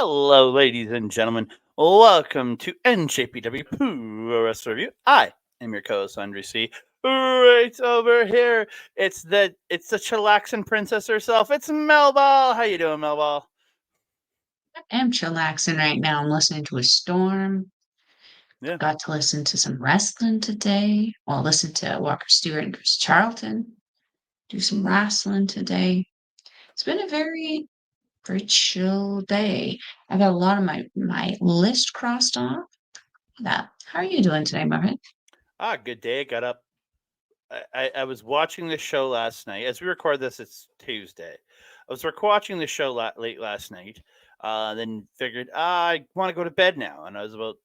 Hello, ladies and gentlemen. Welcome to NJPW Puroresu Review. I am your co-host Andre C. Right over here, it's the chillaxing princess herself. It's Melball. How you doing, Melball? I'm chillaxing right now. I'm listening to a storm. Yeah. Got to listen to some wrestling today. Well, listen to Walker Stewart and Chris Charlton. Do some Mm. wrestling today. It's been a very chill day. I got a lot of my list crossed off. That. How are you doing today, Marvin? Good day. I got up. I was watching the show last night. As we record this, it's Tuesday. I was watching the show late last night. Then figured I want to go to bed now, and I was about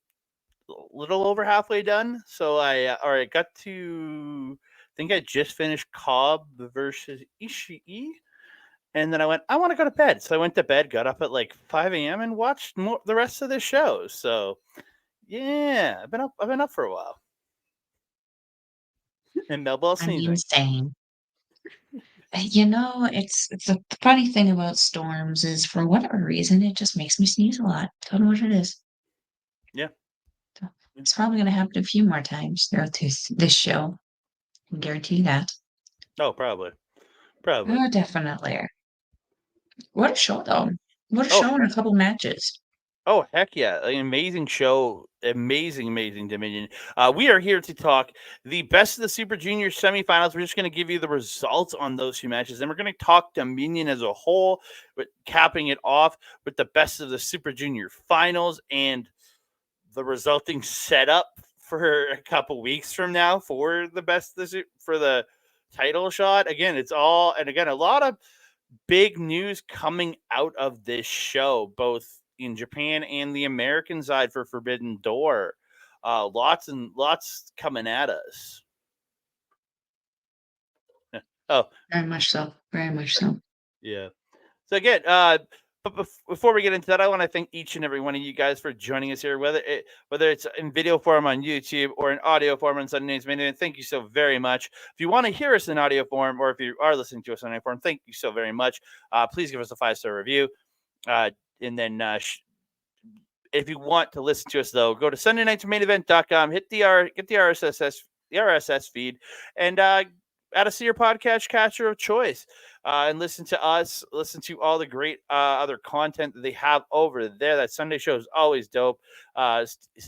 little over halfway done. So I got to I think I just finished Cobb versus Ishii, and then I went, I want to go to bed. So I went to bed, got up at like 5 a.m. and watched the rest of the show. So yeah, I've been up for a while. And Melball I sneezing. mean, same. It's the funny thing about storms is for whatever reason it just makes me sneeze a lot. Don't know what it is. Yeah. So it's probably going to happen a few more times throughout this show. I can guarantee you that. Oh, probably. Probably. Oh, definitely. What a show, though. What a Oh, show and a couple matches. Oh, heck yeah. An amazing show. Amazing Dominion. We are here to talk the best of the Super Junior semifinals. We're just going to give you the results on those two matches. Then we're going to talk Dominion as a whole, but capping it off with the best of the Super Junior finals and the resulting setup for a couple weeks from now for the best of the, for the title shot. Again, it's all, and again, a lot of big news coming out of this show, both in Japan and the American side for Forbidden Door. Lots and lots coming at us. Oh, Very much so. Very much so. yeah. So again, but before we get into that, I want to thank each and every one of you guys for joining us here, whether it's in video form on YouTube or in audio form on Sunday's Main Event. Thank you so very much. If you want to hear us in audio form, or if you are listening to us in audio form, thank you so very much. Please give us a 5-star review, and then if you want to listen to us though, go to SundayNightsMainEvent.com, get the RSS feed, and add us to your podcast catcher of choice, and listen to us. Listen to all the great other content that they have over there. That Sunday show is always dope.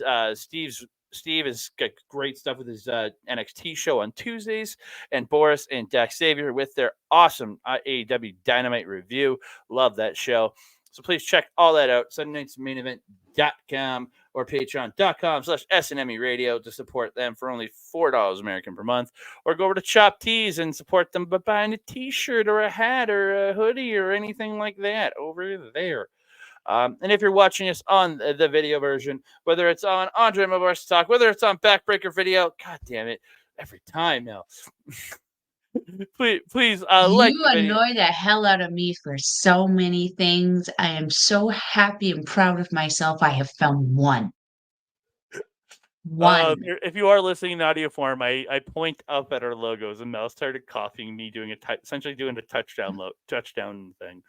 Steve has got great stuff with his NXT show on Tuesdays, and Boris and Dak Xavier with their awesome AEW Dynamite review. Love that show. So please check all that out. SundayNightsMainEvent.com or patreon.com/SNME Radio to support them for only $4 American per month. Or go over to Chop Tees and support them by buying a t-shirt or a hat or a hoodie or anything like that over there. And if you're watching us on the video version, whether it's on Andre Mabar's Talk, whether it's on Backbreaker Video, god damn it, every time now. please like You the video. annoy the hell out of me for so many things. I am so happy and proud of myself. I have found one. One. If you are listening in audio form, I point up at our logos, and Mel started copying me doing essentially doing a touchdown thing.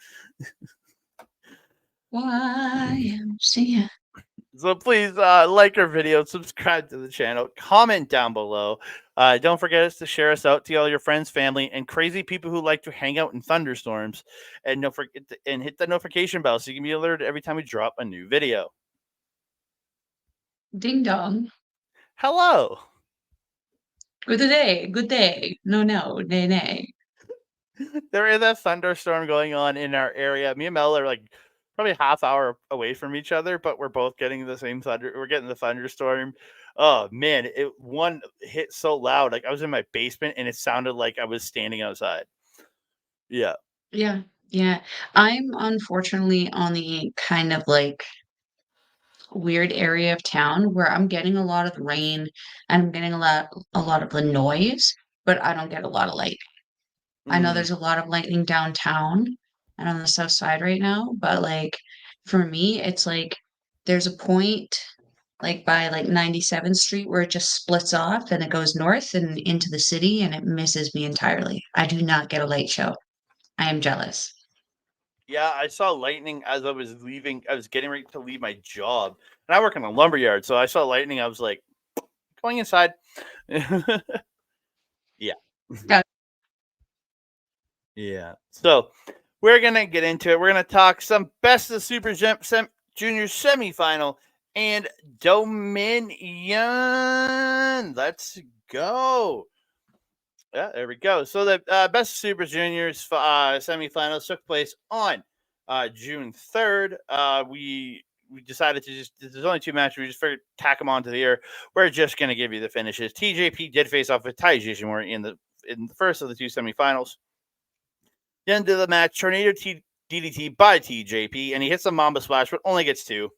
YMCA. So please like our video, subscribe to the channel, comment down below. Don't forget us to share us out to all your friends, family, and crazy people who like to hang out in thunderstorms. And don't forget and hit the notification bell so you can be alerted every time we drop a new video. Ding dong. Hello. Good day. Good day. No, nay, nay. There is a thunderstorm going on in our area. Me and Mel are like probably a half hour away from each other, but we're both getting the same thunder. We're getting the thunderstorm. Oh man, one hit so loud. Like I was in my basement and it sounded like I was standing outside. Yeah. Yeah. Yeah. I'm unfortunately on the kind of like weird area of town where I'm getting a lot of the rain and I'm getting a lot of the noise, but I don't get a lot of light. I know Mm. there's a lot of lightning downtown and on the south side right now, but like for me, it's like there's a point like by like 97th Street where it just splits off and it goes north and into the city and it misses me entirely. I do not get a light show. I am jealous. Yeah, I saw lightning as I was leaving. I was getting ready to leave my job, and I work in a lumber yard. So I saw lightning. I was like, going inside. Yeah. Yeah. Yeah. So we're gonna get into it. We're gonna talk some best of Super Junior semifinal and Dominion. Let's go. Yeah, there we go. So the best Super Juniors semifinals took place on June 3rd. We decided to just, there's only two matches. We just figured tack them onto the air. We're just gonna give you the finishes. TJP did face off with Taiji Ishimori in the first of the two semifinals. The end of the match, Tornado DDT by TJP, and he hits the Mamba Splash, but only gets two.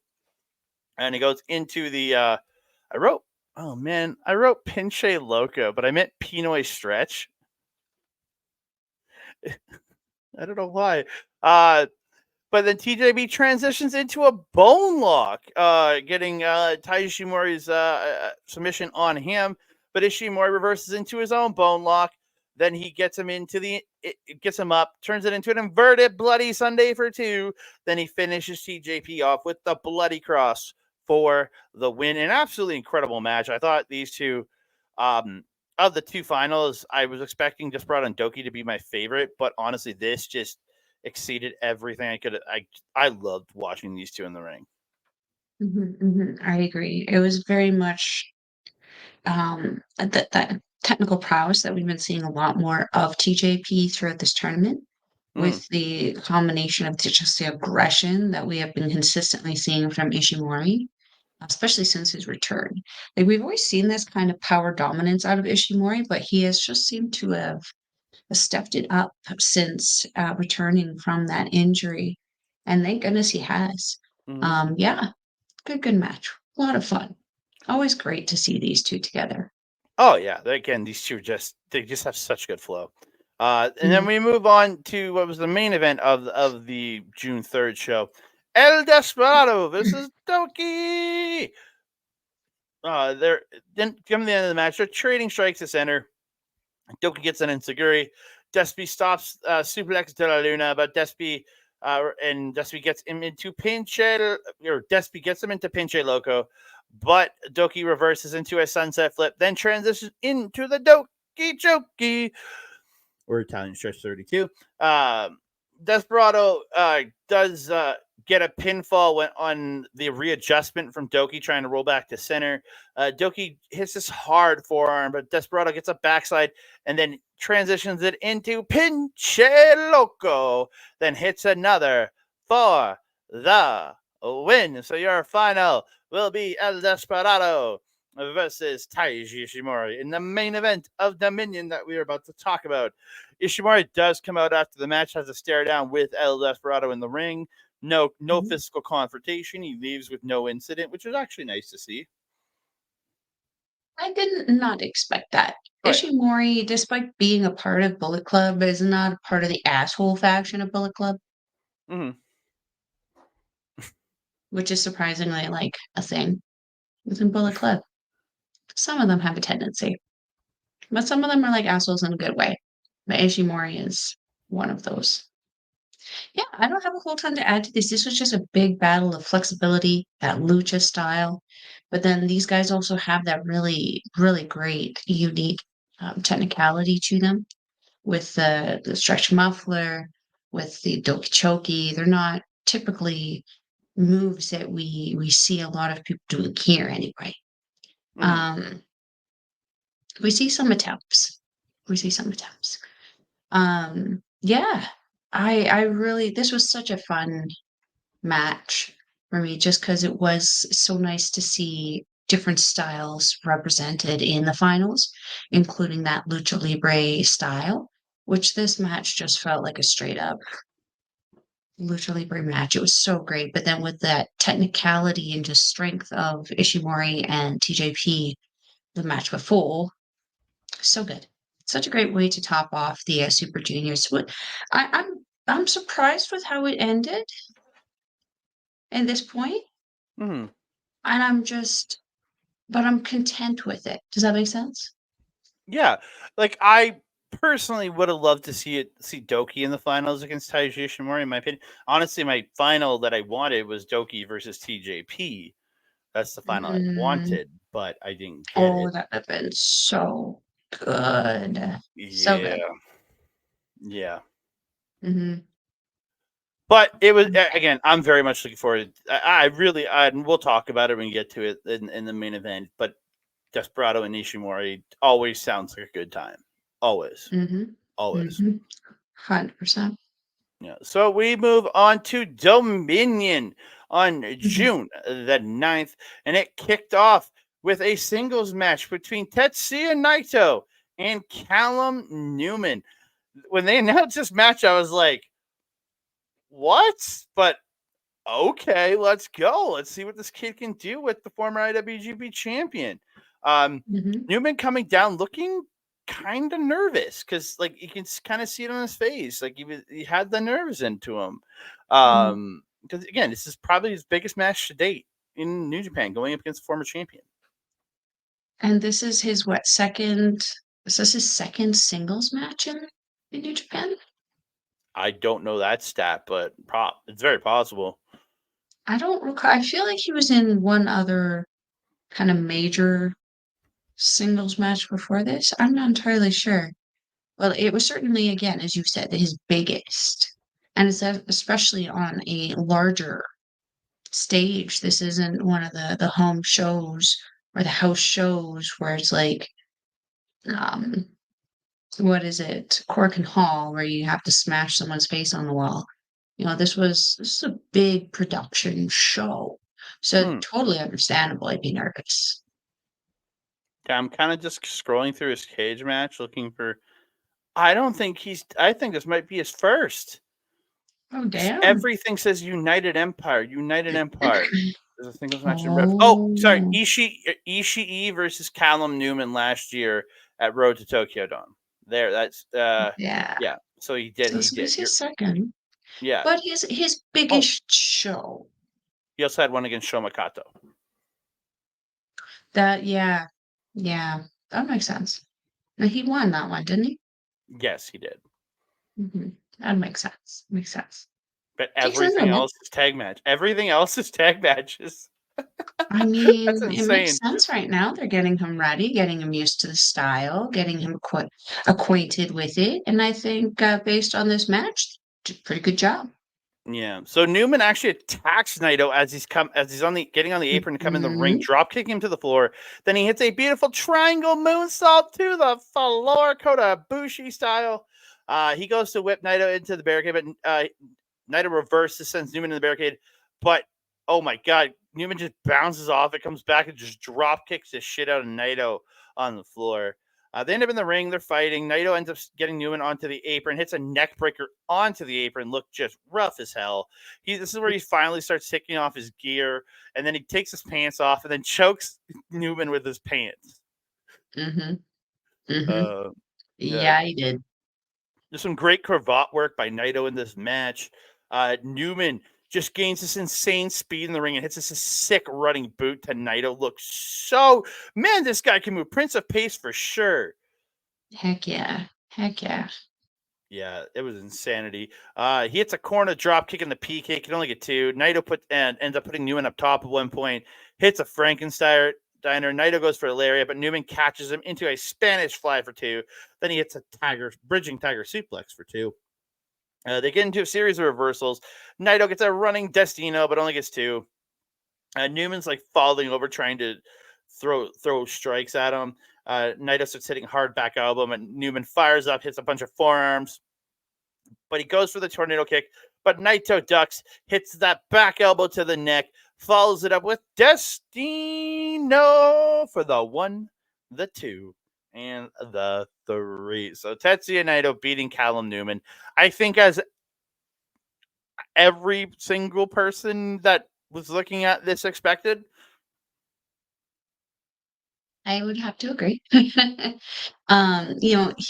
And he goes into the. I wrote Pinche Loco, but I meant Pinoy Stretch. I don't know why. But then TJP transitions into a bone lock, getting Taiji Ishimori's submission on him. But Ishimori reverses into his own bone lock. Then he gets him gets him up, turns it into an inverted bloody Sunday for two. Then he finishes TJP off with the bloody cross for the win. An absolutely incredible match. I thought these two, of the two finals, I was expecting Desperado and Doki to be my favorite, but honestly, this just exceeded everything I could. I loved watching these two in the ring. I agree. It was very much that technical prowess that we've been seeing a lot more of TJP throughout this tournament, Mm, with the combination of just the aggression that we have been consistently seeing from Ishimori, especially since his return. Like we've always seen this kind of power dominance out of Ishimori, but he has just seemed to have stepped it up since returning from that injury, and thank goodness he has. mm-hmm. Yeah, good match, a lot of fun. Always great to see these two together. Oh yeah, again, these two they just have such good flow. And then Mhm. we move on to what was the main event of the June 3rd show. El Desperado versus Doki. They're then come to the end of the match. They're trading strikes to center. Doki gets an enziguri. Despy stops suplex de la Luna, but Despy gets him into Despy gets him into Pinche Loco, but Doki reverses into a sunset flip, then transitions into the Doki Choki, or Italian Stretch 32. Desperado does get a pinfall on the readjustment from Doki trying to roll back to center. Doki hits this hard forearm, but Desperado gets a backslide and then transitions it into Pinche Loco, then hits another for the win. So your final will be El Desperado versus Taiji Ishimori in the main event of Dominion that we are about to talk about. Ishimori does come out after the match, has a stare down with El Desperado in the ring. No Mhm. physical confrontation. He leaves with no incident, which is actually nice to see. I did not expect that. Oh yeah. Ishimori, despite being a part of Bullet Club, is not a part of the asshole faction of Bullet Club, Mm-hmm. which is surprisingly like a thing within Bullet Club. Some of them have a tendency, but some of them are like assholes in a good way. But Ishimori is one of those. Yeah, I don't have a whole ton to add to this. This was just a big battle of flexibility, that lucha style. But then these guys also have that really great, unique technicality to them with the stretch muffler, with the doki choki. They're not typically moves that we see a lot of people doing here anyway. Mm-hmm. Um, we see some attempts. We see some attempts. Yeah, I really this was such a fun match for me just because it was so nice to see different styles represented in the finals, including that lucha libre style, which this match just felt like a straight up lucha libre match. It was so great, but then with that technicality and just strength of Ishimori and TJP the match before, so good. Such a great way to top off the Super Juniors. I'm surprised with how it ended at this point, Mm-hmm. and but I'm content with it. Does that make sense? Yeah, like I personally would have loved to see Doki in the finals against Taiji Ishimori. In my opinion, honestly, my final that I wanted was Doki versus TJP. That's the final I Mm. wanted, but I didn't get Oh, it. that would have been so good. So good. Yeah, yeah. Mhm. But it was again. I'm very much looking forward. I really, and we'll talk about it when we get to it in the main event. But Desperado and Ishimori always sounds like a good time. Always, Mhm. always. Mhm. 100%. Yeah. So we move on to Dominion on Mhm. June the 9th, and it kicked off with a singles match between Tetsuya Naito and Callum Newman. When they announced this match, I was like, what? But okay, let's go. Let's see what this kid can do with the former IWGP champion. Um, Mhm. Newman coming down looking kind of nervous because, like, you can kind of see it on his face. Like, he had the nerves into him. Mhm. Because, again, this is probably his biggest match to date in New Japan, going up against the former champion. And this is his what, second is this his second singles match in New Japan? I don't know that stat, but it's very possible. I don't recall. I feel like he was in one other kind of major singles match before this. I'm not entirely sure. Well, it was certainly, again, as you said, his biggest. And it's especially on a larger stage. This isn't one of the home shows or the house shows where it's like, um, what is it? Cork and Hall, where you have to smash someone's face on the wall. This is a big production show. So Hmm. totally understandable I'd be nervous. I'm kind of just scrolling through his cage match looking for. I don't think he's. I think this might be his first. Oh, damn. Everything says United Empire. United Empire. There's a singles match in Rev. Oh, sorry, Oh, Ishii versus Callum Newman last year at Road to Tokyo Dome. There, that's yeah. yeah. So he did. So He this was did. his second, Yeah. but his Oh, biggest show. he also had one against Shomakato. That yeah, yeah, that makes sense. Now he won that one, didn't he? Yes, he did. That makes sense. Makes sense. But Decent, everything isn't it? else is tag match. Everything else is tag matches. I That's mean, it makes insane. sense right now. They're getting him ready, getting him used to the style, getting him acquainted with it, and I think based on this match, did a pretty good job. Yeah. So Newman actually attacks Naito as he's on the getting on the apron to come in the ring, Mhm. drop kicking him to the floor. Then he hits a beautiful triangle moonsault to the floor, Kota Bushi style. He goes to whip Naito into the barricade, but Naito reverses, sends Newman in the barricade. But oh my god, Newman just bounces off. It comes back and just drop kicks the shit out of Naito on the floor. They end up in the ring. They're fighting. Naito ends up getting Newman onto the apron, hits a neck breaker onto the apron. Looked just rough as hell. This is where he finally starts taking off his gear, and then he takes his pants off, and then chokes Newman with his pants. Mhm. Mhm. Uh, yeah, Yeah, he did. there's some great cravat work by Naito in this match. Newman just gains this insane speed in the ring and hits this sick running boot to Naito. Looks so man, this guy can move. Prince of Pace for sure. Heck yeah. Heck yeah. Yeah, it was insanity. He hits a corner drop kick in the PK, can only get two. Naito ends up putting Newman up top at one point, hits a Frankenstein diner. Naito goes for a lariat, but Newman catches him into a Spanish fly for two. Then he hits a bridging tiger suplex for two. They get into a series of reversals. Naito gets a running Destino, but only gets two. Newman's like falling over, trying to throw strikes at him. Naito starts hitting hard back elbow, and Newman fires up, hits a bunch of forearms, but he goes for the tornado kick. But Naito ducks, hits that back elbow to the neck, follows it up with Destino for the 1, the 2, and the 3. So Tetsuya Naito beating Callum Newman. I think as every single person that was looking at this expected. I would have to agree.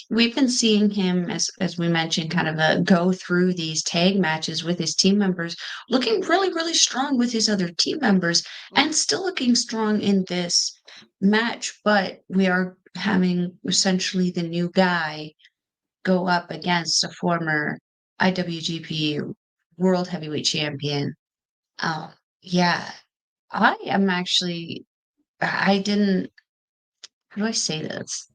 We've been seeing him as we mentioned, kind of go through these tag matches with his team members, looking really, really strong with his other team members, and still looking strong in this match. But we are having essentially the new guy go up against a former IWGP World Heavyweight Champion. Um, yeah, I am actually, I didn't, how do I say this?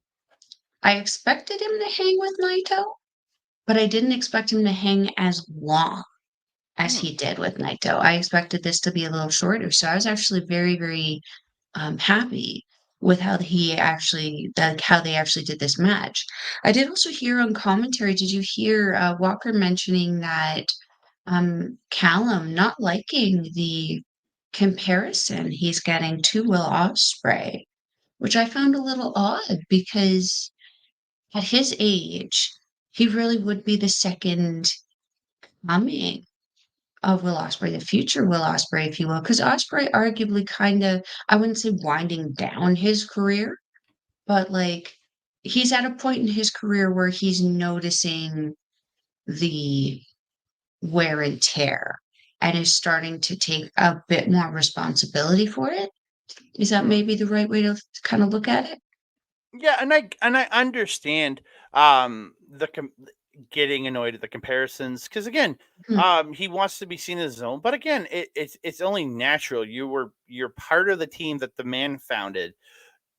I expected him to hang with Naito, but I didn't expect him to hang as long as Hmm. he did with Naito. I expected this to be a little shorter. So I was actually very, very happy with how how they actually did this match. I did also hear on commentary. Did you hear Walker mentioning that Callum not liking the comparison he's getting to Will Ospreay, which I found a little odd because at his age, he really would be the second coming of Will Ospreay, the future Will Ospreay, if you will, because Ospreay arguably kind of, I wouldn't say winding down his career, but like he's at a point in his career where he's noticing the wear and tear and is starting to take a bit more responsibility for it. Is that Hmm. maybe the right way to kind of look at it? Yeah, and I understand the getting annoyed at the comparisons because again, Mhm, he wants to be seen as his own. But again, it's only natural. You're part of the team that the man founded.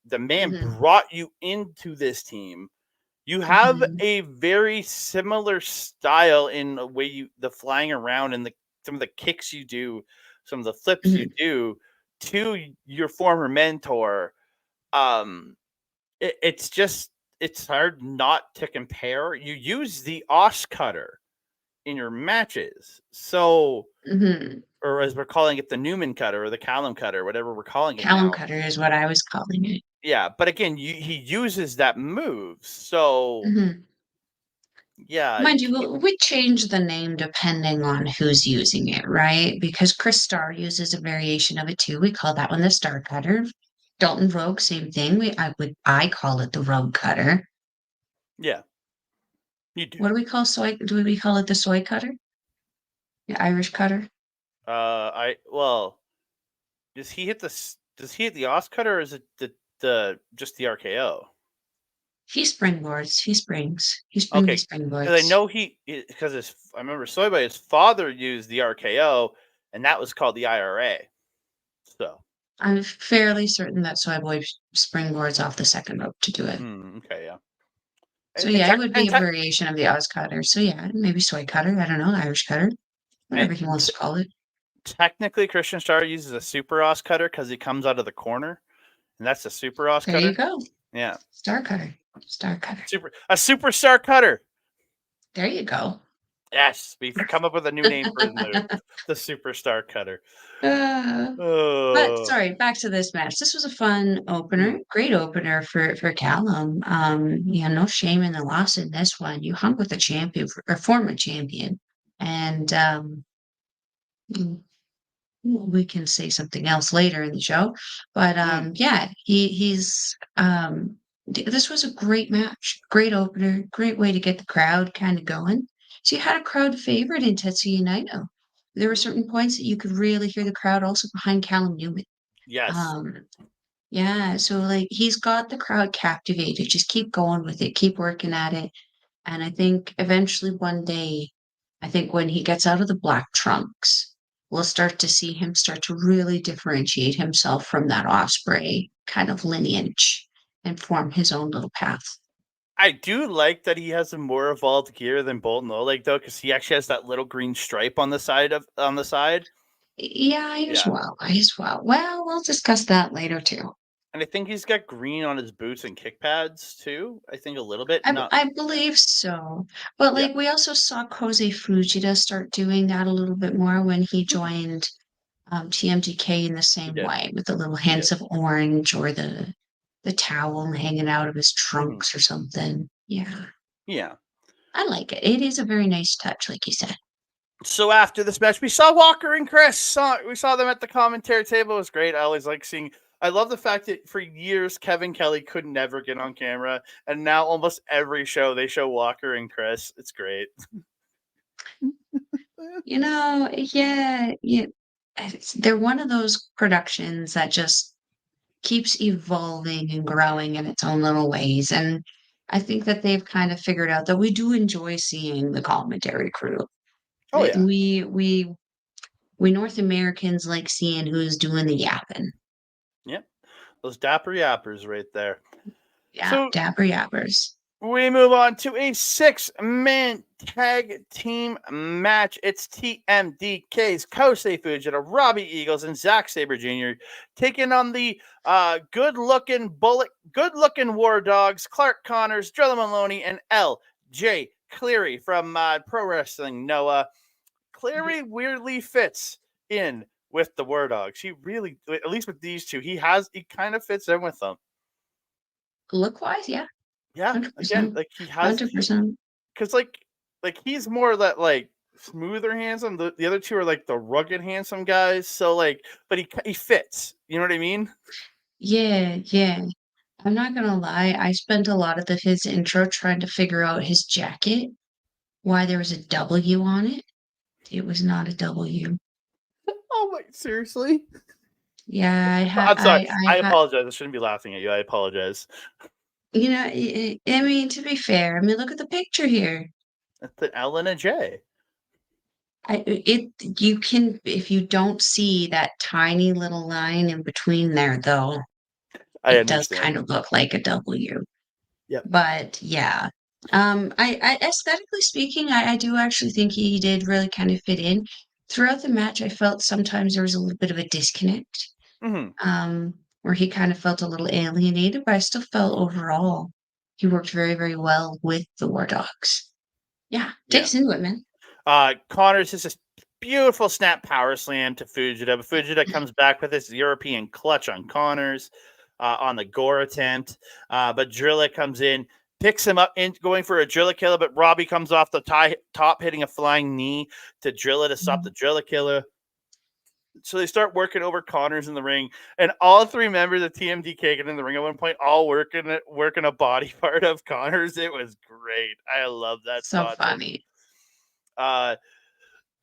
The man mhm, brought you into this team. You have mhm, a very similar style in the way the flying around and the some of the kicks you do, some of the flips you mhm, do to your former mentor. Um, it's just it's hard not to compare. You use the os cutter in your matches, so mhm. or as we're calling it, the Newman cutter or the Callum cutter, whatever we're calling it Callum now. cutter is what I was calling it. Yeah, but again, he uses that move, so Mhm. yeah, you Mind you, we change the name depending on who's using it, right? Because Chris Starr uses a variation of it too. We call that one the Star Cutter. Dalton Rogue, same thing. I call it the Rogue Cutter. yeah, you What do. do we call soy? Do we call it the soy cutter? The Irish cutter? I well, does he hit the os cutter or is it the just the RKO? He springboards. He springs. He springy Okay, because I springboards. know because his I remember Soyboy, his father used the RKO, and that was called the IRA. So, I'm fairly certain that Soy Boy springboards off the second rope to do it. okay, yeah, So and yeah, it tech would be and a tech variation of the Oz cutter. So yeah, maybe soy cutter. I don't know, Irish cutter, and whatever he wants to call it. technically Christian Star uses a super os cutter because he comes out of the corner, and that's a super os There you cutter. go. Yeah, Star cutter. Star cutter. a superstar cutter. There you go. Yes, we've come up with a new name for his move, the superstar cutter. Uh, but Oh, sorry, back to this match. This was a fun mm, opener. Great opener for Callum. Yeah, no shame in the loss in this one. You hung with a champion or former champion. And mm, we can say something else later in the show. But mm, yeah, this was a great match, great opener, great way to get the crowd kind of going. So you had a crowd favorite in Tetsuya Naito. There were mm, certain points that you could really hear the crowd also behind Callum Newman. yes, Um, yeah, so like he's got the crowd captivated. Just keep going with it, keep working at it. And I think eventually one day, I think when he gets out of the black trunks, we'll start to see him start to really differentiate himself from that Osprey kind of lineage and form his own little path. I do like that he has a more evolved gear than Bolton Oleg though, because he actually has that little green stripe on the side on the side. Yeah, I as Yeah, well. I as well. Well, we'll discuss that later too. and I think he's got green on his boots and kick pads too. I think a little bit. Not I believe so. But yeah, like we also saw Kosei Fujita start doing that a little bit more when he mm, joined TMDK in the he same did. way with the little He did. hints of orange or the towel hanging out of his Hmm. trunks or something. Yeah, Yeah. I like it. It is a very nice touch, like you said. So after this match, we saw Walker and Chris. We saw them at the commentary table. It was great. I always like seeing. I love the fact that for years Kevin Kelly could never get on camera, and now almost every show they show Walker and Chris. It's great. Yeah, yeah. They're one of those productions that just keeps evolving and growing in its own little ways. And I think that they've kind of figured out that we do enjoy seeing the commentary crew. Oh yeah, We North Americans like seeing who's doing the yapping. yeah, those dapper yappers right there. Yeah, So dapper yappers. we move on to a 6-man tag team match. It's TMDK's Kosei Fujita, Robbie Eagles, and Zack Sabre Jr. taking on the good-looking War Dogs, Clark Connors, Drilla Moloney, and LJ Cleary from Pro Wrestling Noah. Cleary weirdly fits in with the War Dogs. He really, at least with these two, he kind of fits in with them. Look wise, yeah. Yeah, again, 100%. like he has 100%. because like he's more that like smoother handsome. The other two are like the rugged handsome guys. So like, but he fits. You know what I mean? Yeah, yeah. I'm not gonna lie, I spent a lot of his intro trying to figure out his jacket, why there was a W on it. It was not a W. Oh my, seriously? Yeah, I'm sorry. I I had, apologize. I shouldn't be laughing at you. I apologize. I mean, to be fair, I mean, look at the picture here. That's an L and a J. You can, if you don't see that tiny little line in between there, though, I it does understand. kind of look like a W. Yep. But yeah, I aesthetically speaking, I do actually think he did really kind of fit in. Throughout the match, I felt sometimes there was a little bit of a disconnect, Mm-hmm. where he kind of felt a little alienated, but I still felt overall he worked very, very well with the War Dogs. Yeah, Yeah. takes into it, man. Connors is this beautiful snap power slam to Fujita. But Fujita comes back with this European clutch on Connors on the gore attempt. But Drilla comes in, picks him up, going for a Drilla killer. But Robbie comes off the top, hitting a flying knee to Drilla to stop the Drilla killer. So they start working over Connors in the ring, and all three members of TMDK get in the ring at one point, all working a body part of Connors. It was great. I love that So spot. funny. Uh,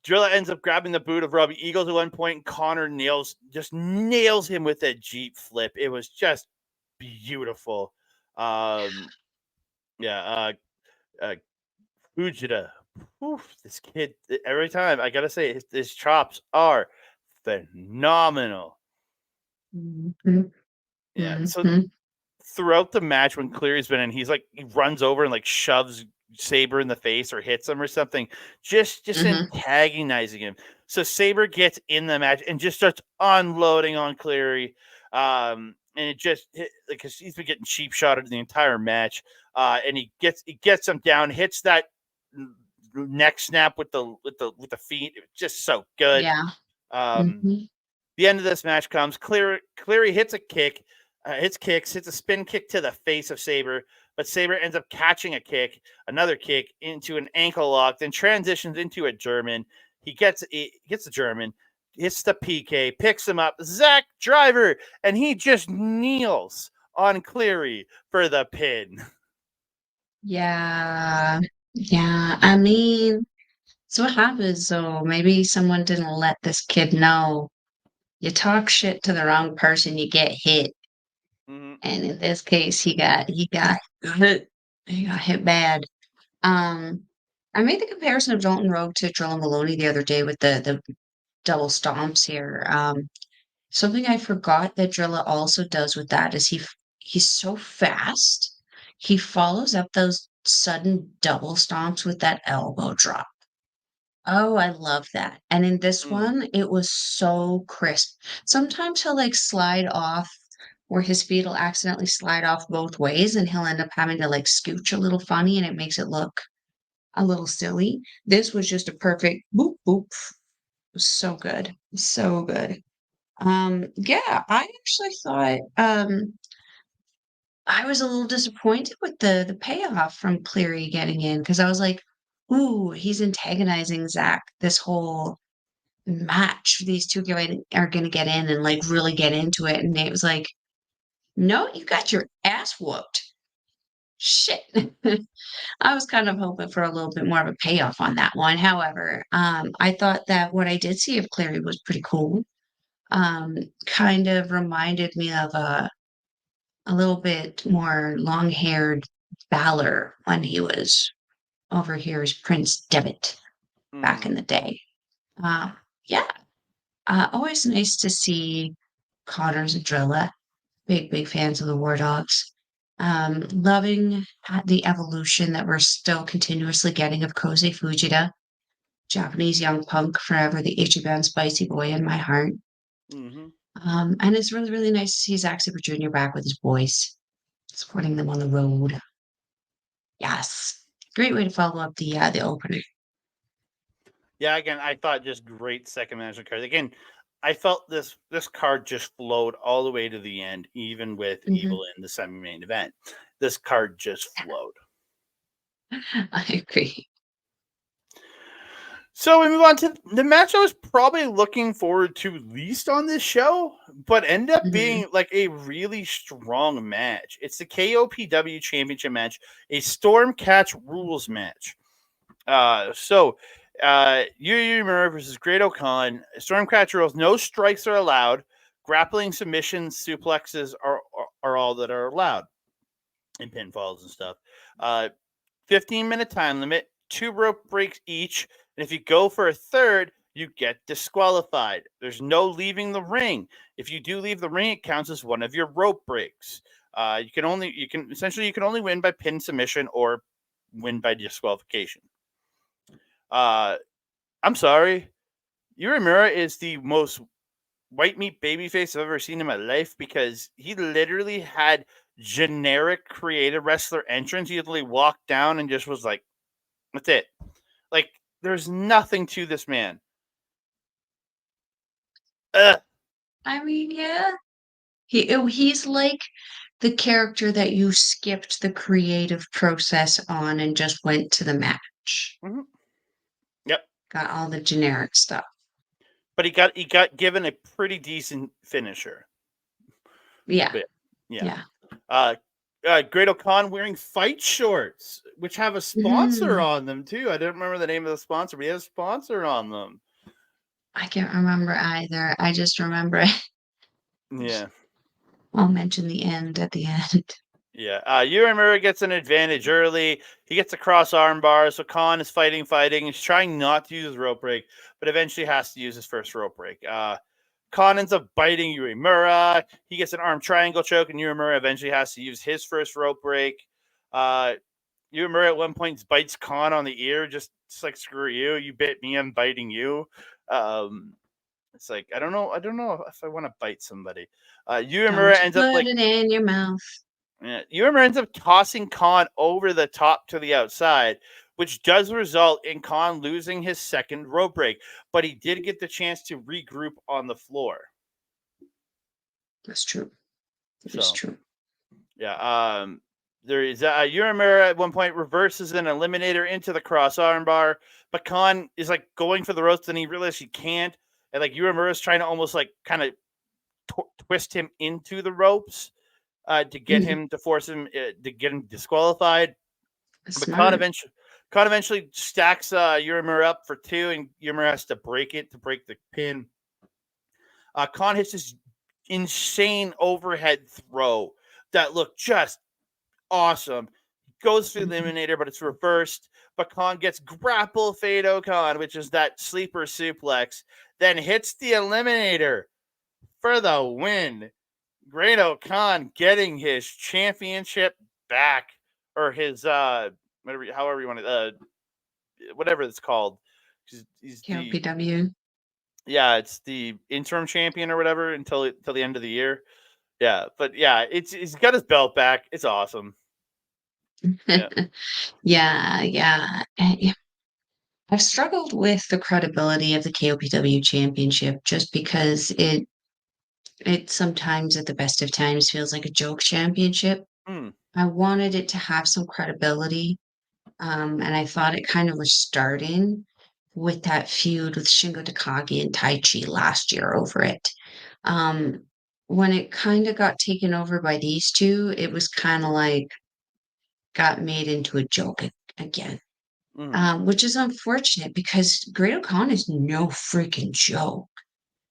Drilla ends up grabbing the boot of Robbie Eagles at one point, and Connor nails him with a Jeep flip. It was just beautiful. Yeah, Fujita. Oof, this kid, every time, I gotta say, his chops are phenomenal. Mhm, Yeah, so mhm, throughout the match when Cleary's been in, he runs over and like shoves Sabre in the face or hits him or something, just mhm. antagonizing him. So Sabre gets in the match and just starts unloading on Cleary. And it just because he's been getting cheap shotted the entire match. And he gets him down, hits that neck snap with the feet. It was just so good. Yeah. Mhm. The end of this match comes. Cleary hits a kick, hits a spin kick to the face of Sabre, but Sabre ends up catching a kick, another kick into an ankle lock, then transitions into a German. He gets the German, hits the PK, picks him up, Zack Driver, and he just kneels on Cleary for the pin. Yeah. Yeah. I mean, so what happens? So maybe someone didn't let this kid know. You talk shit to the wrong person, you get hit. Mm-hmm. And in this case, he got hit. He got hit bad. Um, I made the comparison of Dalton Rogue to Drilla Maloney the other day with the double stomps here. Something I forgot that Drilla also does with that is he's so fast. He follows up those sudden double stomps with that elbow drop. Oh, I love that. And in this Mm-hmm. one, it was so crisp. Sometimes he'll like slide off where his feet will accidentally slide off both ways and he'll end up having to like scooch a little funny and it makes it look a little silly. This was just a perfect boop boop. It was so good. So good. Yeah, I actually thought I was a little disappointed with the payoff from Cleary getting in because I was like, ooh, he's antagonizing Zack this whole match. These two are gonna get in and like really get into it. And it was like, no, you got your ass whooped. Shit. I was kind of hoping for a little bit more of a payoff on that one. However, I thought that what I did see of Cleary was pretty cool. Kind of reminded me of a little bit more long-haired Balor when he was over here as Prince Devitt back in the day. Uh, yeah, always nice to see Connors and Drilla. Big fans of the War Dogs. Loving the evolution that we're still continuously getting of Kosei Fujita, Japanese young punk, forever the Ichiban spicy boy in my heart. Mm-hmm. And it's really nice to see Zack Sabre Jr. back with his boys, supporting them on the road. Yes, great way to follow up the opener. Yeah, again, I thought just great second management card. Again, I felt this card just flowed all the way to the end, even with Mm-hmm. Evil in the semi main event. This card just flowed. I agree. So we move on to the match I was probably looking forward to least on this show, but ended up Mm-hmm. being like a really strong match. It's the KOPW Championship match, a Storm Catch Rules match. Yu Uemura versus Great O'Khan. Stormcatcher rules. No strikes are allowed. Grappling, submissions, suplexes are all that are allowed, and pinfalls and stuff. 15-minute time limit. 2 rope breaks each. And if you go for a third, you get disqualified. There's no leaving the ring. If you do leave the ring, it counts as one of your rope breaks. You can only win by pin submission or win by disqualification. I'm sorry. Uemura is the most white meat babyface I've ever seen in my life because he literally had generic creative wrestler entrance. He literally walked down and just was like, that's it. Like, there's nothing to this man. Ugh. I mean, yeah. He's like the character that you skipped the creative process on and just went to the match. Mm-hmm. Yep. Got all the generic stuff. But he got given a pretty decent finisher. Yeah. But, yeah. Yeah. Great O'Khan wearing fight shorts, which have a sponsor on them too. I don't remember the name of the sponsor, but he has a sponsor on them. I can't remember either. I just remember Yeah. I'll mention the end at the end. Yeah. Uemura gets an advantage early. He gets a cross arm bar, so Khan is fighting. He's trying not to use his rope break, but eventually has to use his first rope break. Khan ends up biting Uemura. He gets an arm triangle choke, and Uemura eventually has to use his first rope break. Uemura at one point bites Khan on the ear, just like, screw you. You bit me, I'm biting you. It's like, I don't know if I want to bite somebody. Uemura ends up put it in your mouth. Uemura ends up tossing Khan over the top to the outside, which does result in Khan losing his second rope break, but he did get the chance to regroup on the floor. That's true. That's true. Yeah. There is Uemura at one point reverses an eliminator into the cross arm bar, but Khan is like going for the ropes, and he realizes he can't, and like Uemura is trying to almost like kind of twist him into the ropes to get him to force him to get him disqualified. Smart. But Khan eventually stacks Uemura up for 2, and Uemura has to break it to break the pin. Khan hits this insane overhead throw that looked just awesome. Goes through the eliminator, but it's reversed. But Khan gets grapple Fade Khan, which is that sleeper suplex, then hits the eliminator for the win. Great O'Khan getting his championship back, or his however you want to whatever it's called. He's KOPW. Yeah, it's the interim champion or whatever until the end of the year. Yeah, but yeah, he's got his belt back. It's awesome. Yeah. yeah. I've struggled with the credibility of the KOPW championship just because it sometimes at the best of times feels like a joke championship. I wanted it to have some credibility. And I thought it kind of was starting with that feud with Shingo Takagi and Taiji last year over it. When it kind of got taken over by these two, it was kind of like got made into a joke again, which is unfortunate because Great O'Khan is no freaking joke.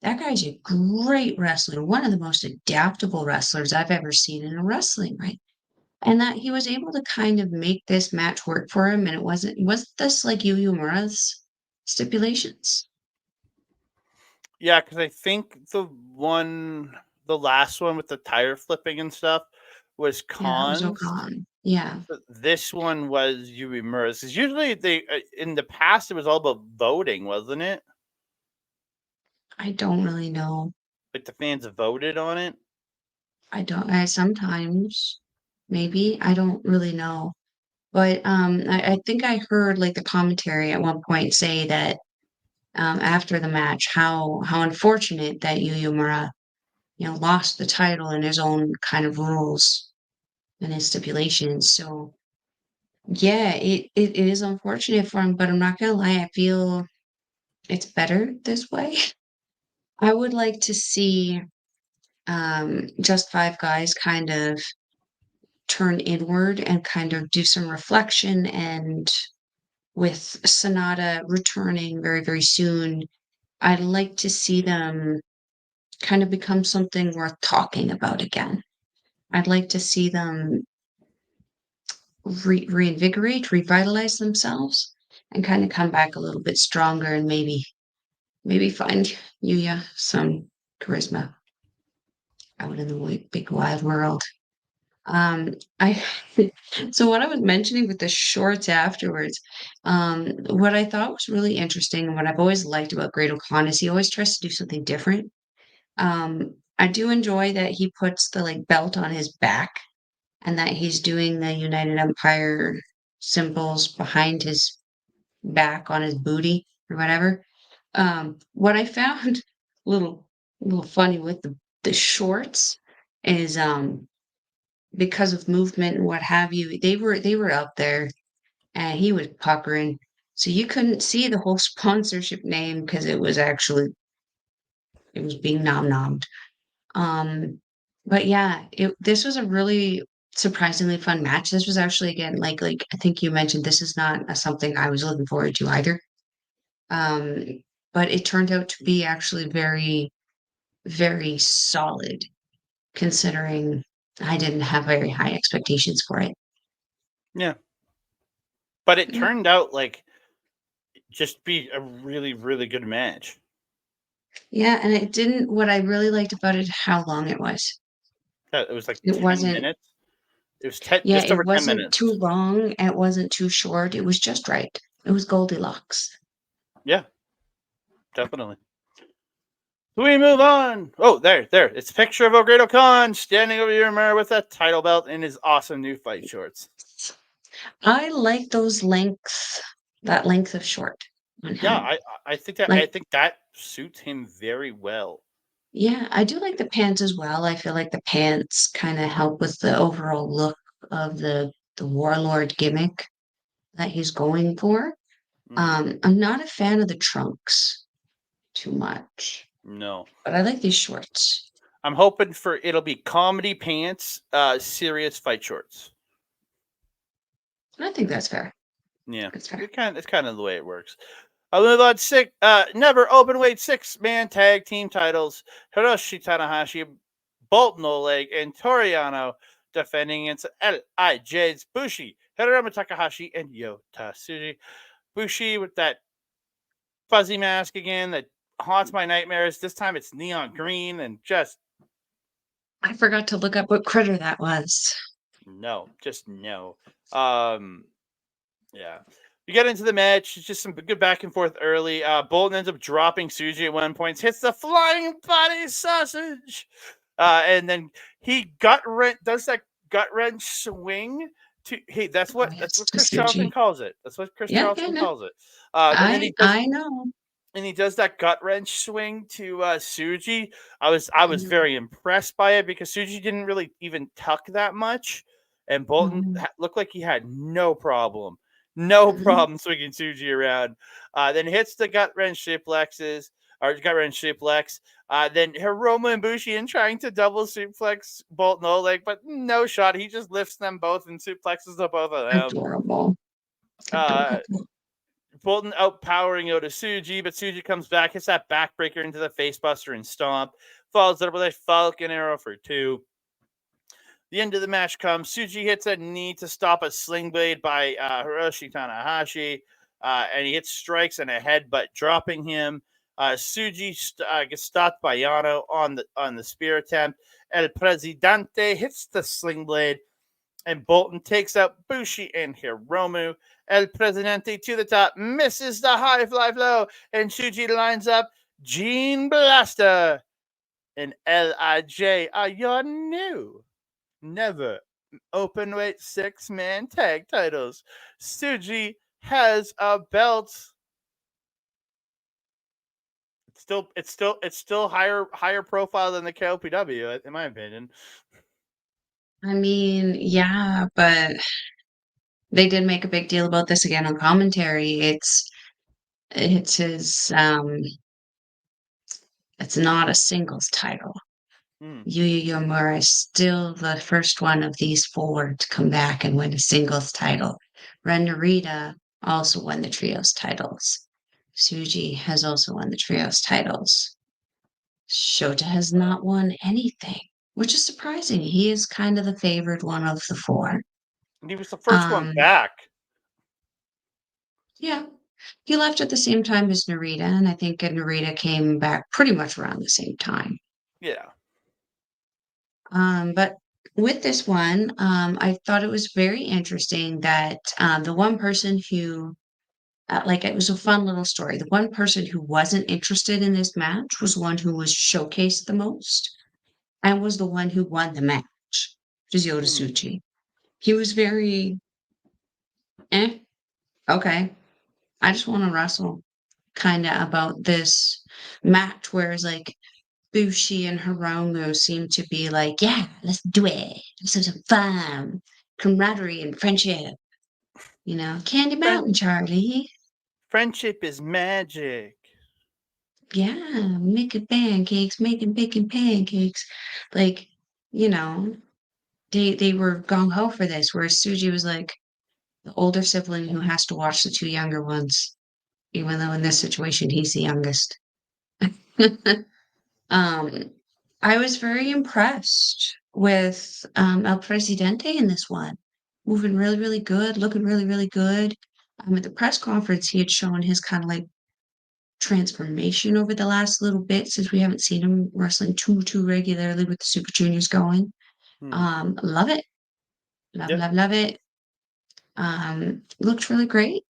That guy's a great wrestler, one of the most adaptable wrestlers I've ever seen in a wrestling ring. and that he was able to kind of make this match work for him, and wasn't this like Yu Uemura's stipulations? Yeah, because I think the last one with the tire flipping and stuff was Yeah, that was Khan's. Okan. Yeah, This one was Yui Mura's. 'Cause usually they in the past it was all about voting, wasn't it? I don't really know. Like the fans voted on it. I sometimes, maybe, I don't really know. But, I think I heard, like, the commentary at one point say that, after the match, how unfortunate that Yu Uemura, lost the title in his own kind of rules and his stipulations. So, yeah, it is unfortunate for him, but I'm not gonna lie, I feel it's better this way. I would like to see, just 5 guys kind of turn inward and kind of do some reflection, and with Sonata returning very, very soon, I'd like to see them kind of become something worth talking about again. I'd like to see them reinvigorate, revitalize themselves, and kind of come back a little bit stronger, and maybe find Yuya some charisma out in the big wide world. I so what I was mentioning with the shorts afterwards, what I thought was really interesting and what I've always liked about Great O'Con is he always tries to do something different. I do enjoy that he puts the like belt on his back and that he's doing the United Empire symbols behind his back on his booty or whatever. What I found a little funny with the shorts is because of movement and what have you, they were up there and he was puckering. So you couldn't see the whole sponsorship name because it was being nom-nommed. Um, but yeah, this was a really surprisingly fun match. This was actually again like I think you mentioned this is not something I was looking forward to either. Um, but it turned out to be actually very, very solid considering I didn't have very high expectations for it. Yeah, but it Yeah. turned out like just be a really really good match. Yeah, and it didn't what I really liked about it, how long it was. Yeah, it was like It 10 wasn't minutes. It was 10, yeah, just it over 10 wasn't too minutes. long, and it wasn't too short, it was just right. It was Goldilocks. Yeah, definitely. So we move on. Oh, there. It's a picture of O'Gredo Khan standing over your mirror with a title belt in his awesome new fight shorts. I like those that length of short on Yeah, him. I Like, think that suits him very well. yeah, I do like the pants as well. I feel like the pants kinda help with the overall look of the warlord gimmick that he's going for. Hmm. I'm not a fan of the trunks too much, No, but I like these shorts. I'm hoping for it'll be comedy pants, serious fight shorts. I think that's fair. Yeah, That's fair. it's kind of the way it works. I'll move on. Never open weight 6-man tag team titles. Hiroshi Tanahashi, Bolton Oleg, and Toriano defending against LIJ's Bushi, Hiromu Takahashi, and Yota Tsuji. Bushi with that fuzzy mask again that haunts my nightmares. This time it's neon green and just I forgot to look up what critter that was. no, just no. Um, Yeah. You get into the match. It's just some good back and forth early. Bolton ends up dropping Tsuji at one point, hits the flying body sausage. And then he does that gut wrench swing to hey, Oh, that's yes, what to Chris Charlton Suji. calls it. That's what Chris Yeah, yeah, Charlton no. calls it. And then I know. he does that gut wrench swing to Tsuji. I was Mhm. very impressed by it because Tsuji didn't really even tuck that much, and Bolton Mhm. looked like he had no Mhm. problem swinging Tsuji around. Then hits the gut wrench suplexes or gut wrench suplex. Then Hiromu and Bushi in trying to double suplex Bolton Oleg, but no shot. He just lifts them both and suplexes the both of them. Adorable. Uh, Adorable. Bolton outpowering Yota Tsuji, but Tsuji comes back, hits that backbreaker into the facebuster and stomp, follows it up with a Falcon Arrow for 2. The end of the match comes. Tsuji hits a knee to stop a sling blade by Hiroshi Tanahashi, and he hits strikes and a headbutt, dropping him. Tsuji gets stopped by Yano on the spear attempt. El Presidente hits the sling blade, and Bolton takes out Bushi and Hiromu. El Presidente to the top, misses the high fly flow, and Tsuji lines up Gene Blaster and LIJ are your new never openweight 6-man tag titles. Tsuji has a belt. It's still higher profile than the KOPW, in my opinion. I mean, yeah, but they did make a big deal about this again on commentary. It's his it's not a singles title. Yuya Uemura is still the first one of these four to come back and win a singles title. Ren Narita also won the trios titles. Tsuji has also won the trios titles. Shota has not won anything, which is surprising. He is kind of the favored one of the four. He was the first one back. Yeah. He left at the same time as Narita, and I think Narita came back pretty much around the same time. Yeah. But with this one, I thought it was very interesting that the one person who, it was a fun little story. The one person who wasn't interested in this match was one who was showcased the most and was the one who won the match, which is Yota Tsuji. He was very, okay, I just want to wrestle kind of about this match, whereas like Bushi and Hiromu seem to be like, yeah, let's do it. Let's have some fun, camaraderie, and friendship. You know, Candy Mountain, Charlie. Friendship is magic. Yeah, making pancakes, making bacon pancakes. Like, you know, they were gung ho for this, whereas Tsuji was like the older sibling who has to watch the two younger ones, even though in this situation he's the youngest. I was very impressed with El Presidente in this one. Moving really, really good, looking really, really good. At the press conference, he had shown his kind of like transformation over the last little bit since we haven't seen him wrestling too regularly with the Super Juniors going. Love it. Love it. Looked really great.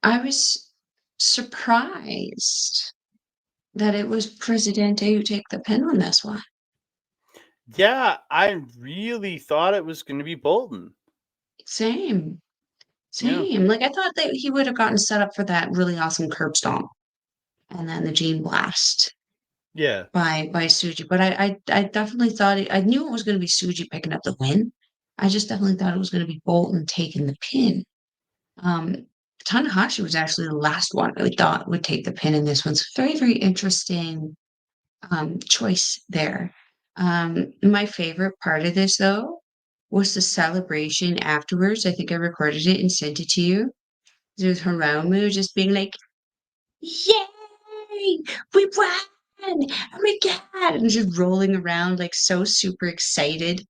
I was surprised that it was Presidente who take the pin on this one. Yeah, I really thought it was going to be Bolton. Same. Yeah. Like I thought that he would have gotten set up for that really awesome curb stomp, and then the Gene Blast. Yeah. By Tsuji, but I definitely thought I knew it was going to be Tsuji picking up the win. I just definitely thought it was going to be Bolton taking the pin. Tanahashi was actually the last one I thought would take the pin in this one. So very, very interesting choice there. My favorite part of this, though, was the celebration afterwards. I think I recorded it and sent it to you. There's Hiromu just being like, "Yay! We won! Oh my god!" And just rolling around like so super excited.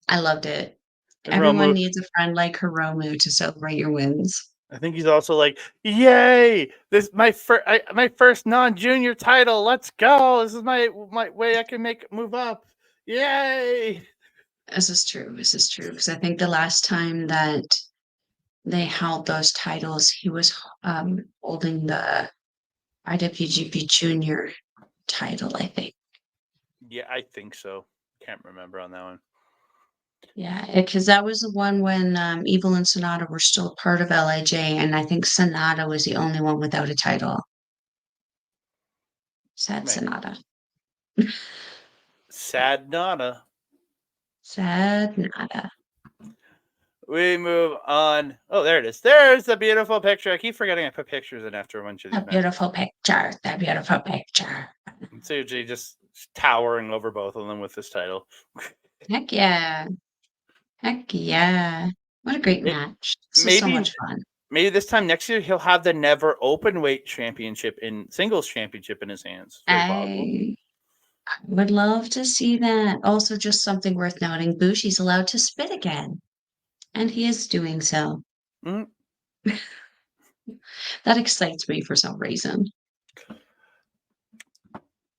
I loved it. Everyone needs a friend like Hiromu to celebrate your wins. I think he's also like, "Yay! This my first non-junior title. Let's go! This is my way I can move up. Yay!" This is true. This is true because I think the last time that they held those titles, he was holding the IWGP Junior title, I think. Yeah, I think so. Can't remember on that one. Yeah, because that was the one when Evil and Sonata were still part of LIJ, and I think Sonata was the only one without a title. Sad Sonata. Sad Nada. Sad Nada. We move on. Oh, there it is. There's the beautiful picture. I keep forgetting I put pictures in after a bunch of these. That beautiful picture. That beautiful picture. Tsuji just towering over both of them with this title. Heck yeah. Heck yeah. What a great match. This was so much fun. Maybe this time next year he'll have the never open weight championship in singles championship in his hands. Very possible. Would love to see that. Also, just something worth noting, Bushi's allowed to spit again, and he is doing so. Mm. That excites me for some reason. Not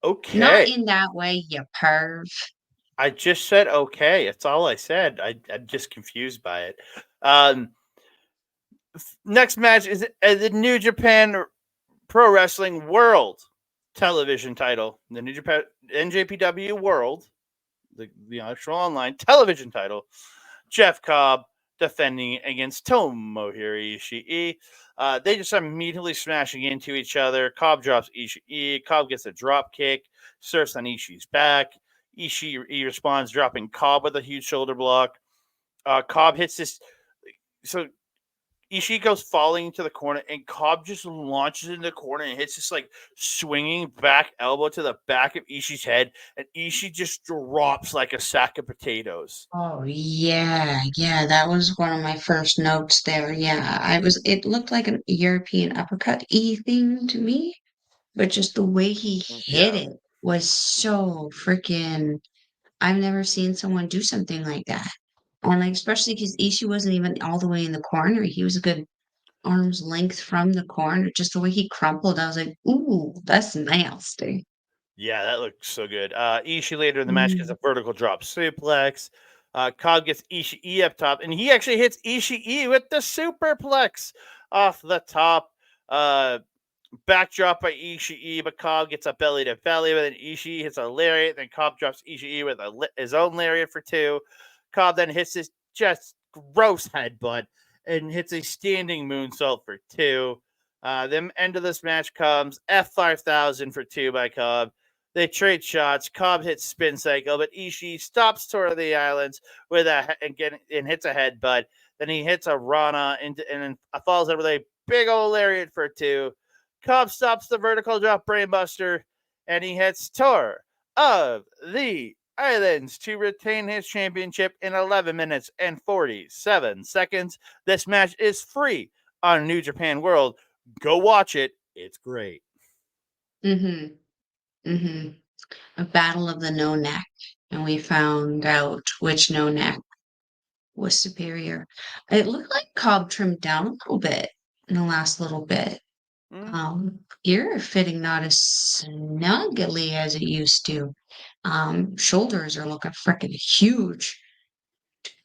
Okay. in that way, you perv. I just said okay. That's all I said. I'm just confused by it. Um, Next match is the New Japan Pro Wrestling World Television title. The New Japan NJPW World, the actual online television title. Jeff Cobb defending against Tomohiro Ishii. They just immediately smashing into each other. Cobb drops Ishii. Cobb gets a drop kick, surfs on Ishii's back. Ishii responds, dropping Cobb with a huge shoulder block. Cobb hits this. So Ishii goes falling into the corner, and Cobb just launches in the corner and hits this like swinging back elbow to the back of Ishii's head, and Ishii just drops like a sack of potatoes. Oh yeah, yeah, that was one of my first notes there. Yeah, it looked like an European uppercut y thing to me, but just the way he hit Yeah. it was so freaking I've never seen someone do something like that. And like especially because Ishii wasn't even all the way in the corner. He was a good arm's length from the corner. Just the way he crumpled, I was like, ooh, that's nasty. Yeah, that looked so good. Ishii later in the match gets Mm. a vertical drop suplex. Cobb gets Ishii up top, and he actually hits Ishii with the superplex off the top. Backdrop by Ishii, but Cobb gets a belly to belly, but then Ishii hits a lariat. Then Cobb drops Ishii with his own lariat for two. Cobb then hits his just gross headbutt and hits a standing moonsault for two. Then end of this match comes F5000 for two by Cobb. They trade shots. Cobb hits spin cycle, but Ishii stops Tour of the Islands with and hits a headbutt. Then he hits a Rana and then falls over with a big old lariat for two. Cobb stops the vertical drop brainbuster, and he hits Tour of the Islands to retain his championship in 11 minutes and 47 seconds. This match is free on New Japan World. Go watch it. It's great. Mm-hmm. Mm-hmm. A battle of the no neck, and we found out which no neck was superior. It looked like Cobb trimmed down a little bit in the last little bit. Mm. Ear fitting not as snugly as it used to. Shoulders are looking freaking huge.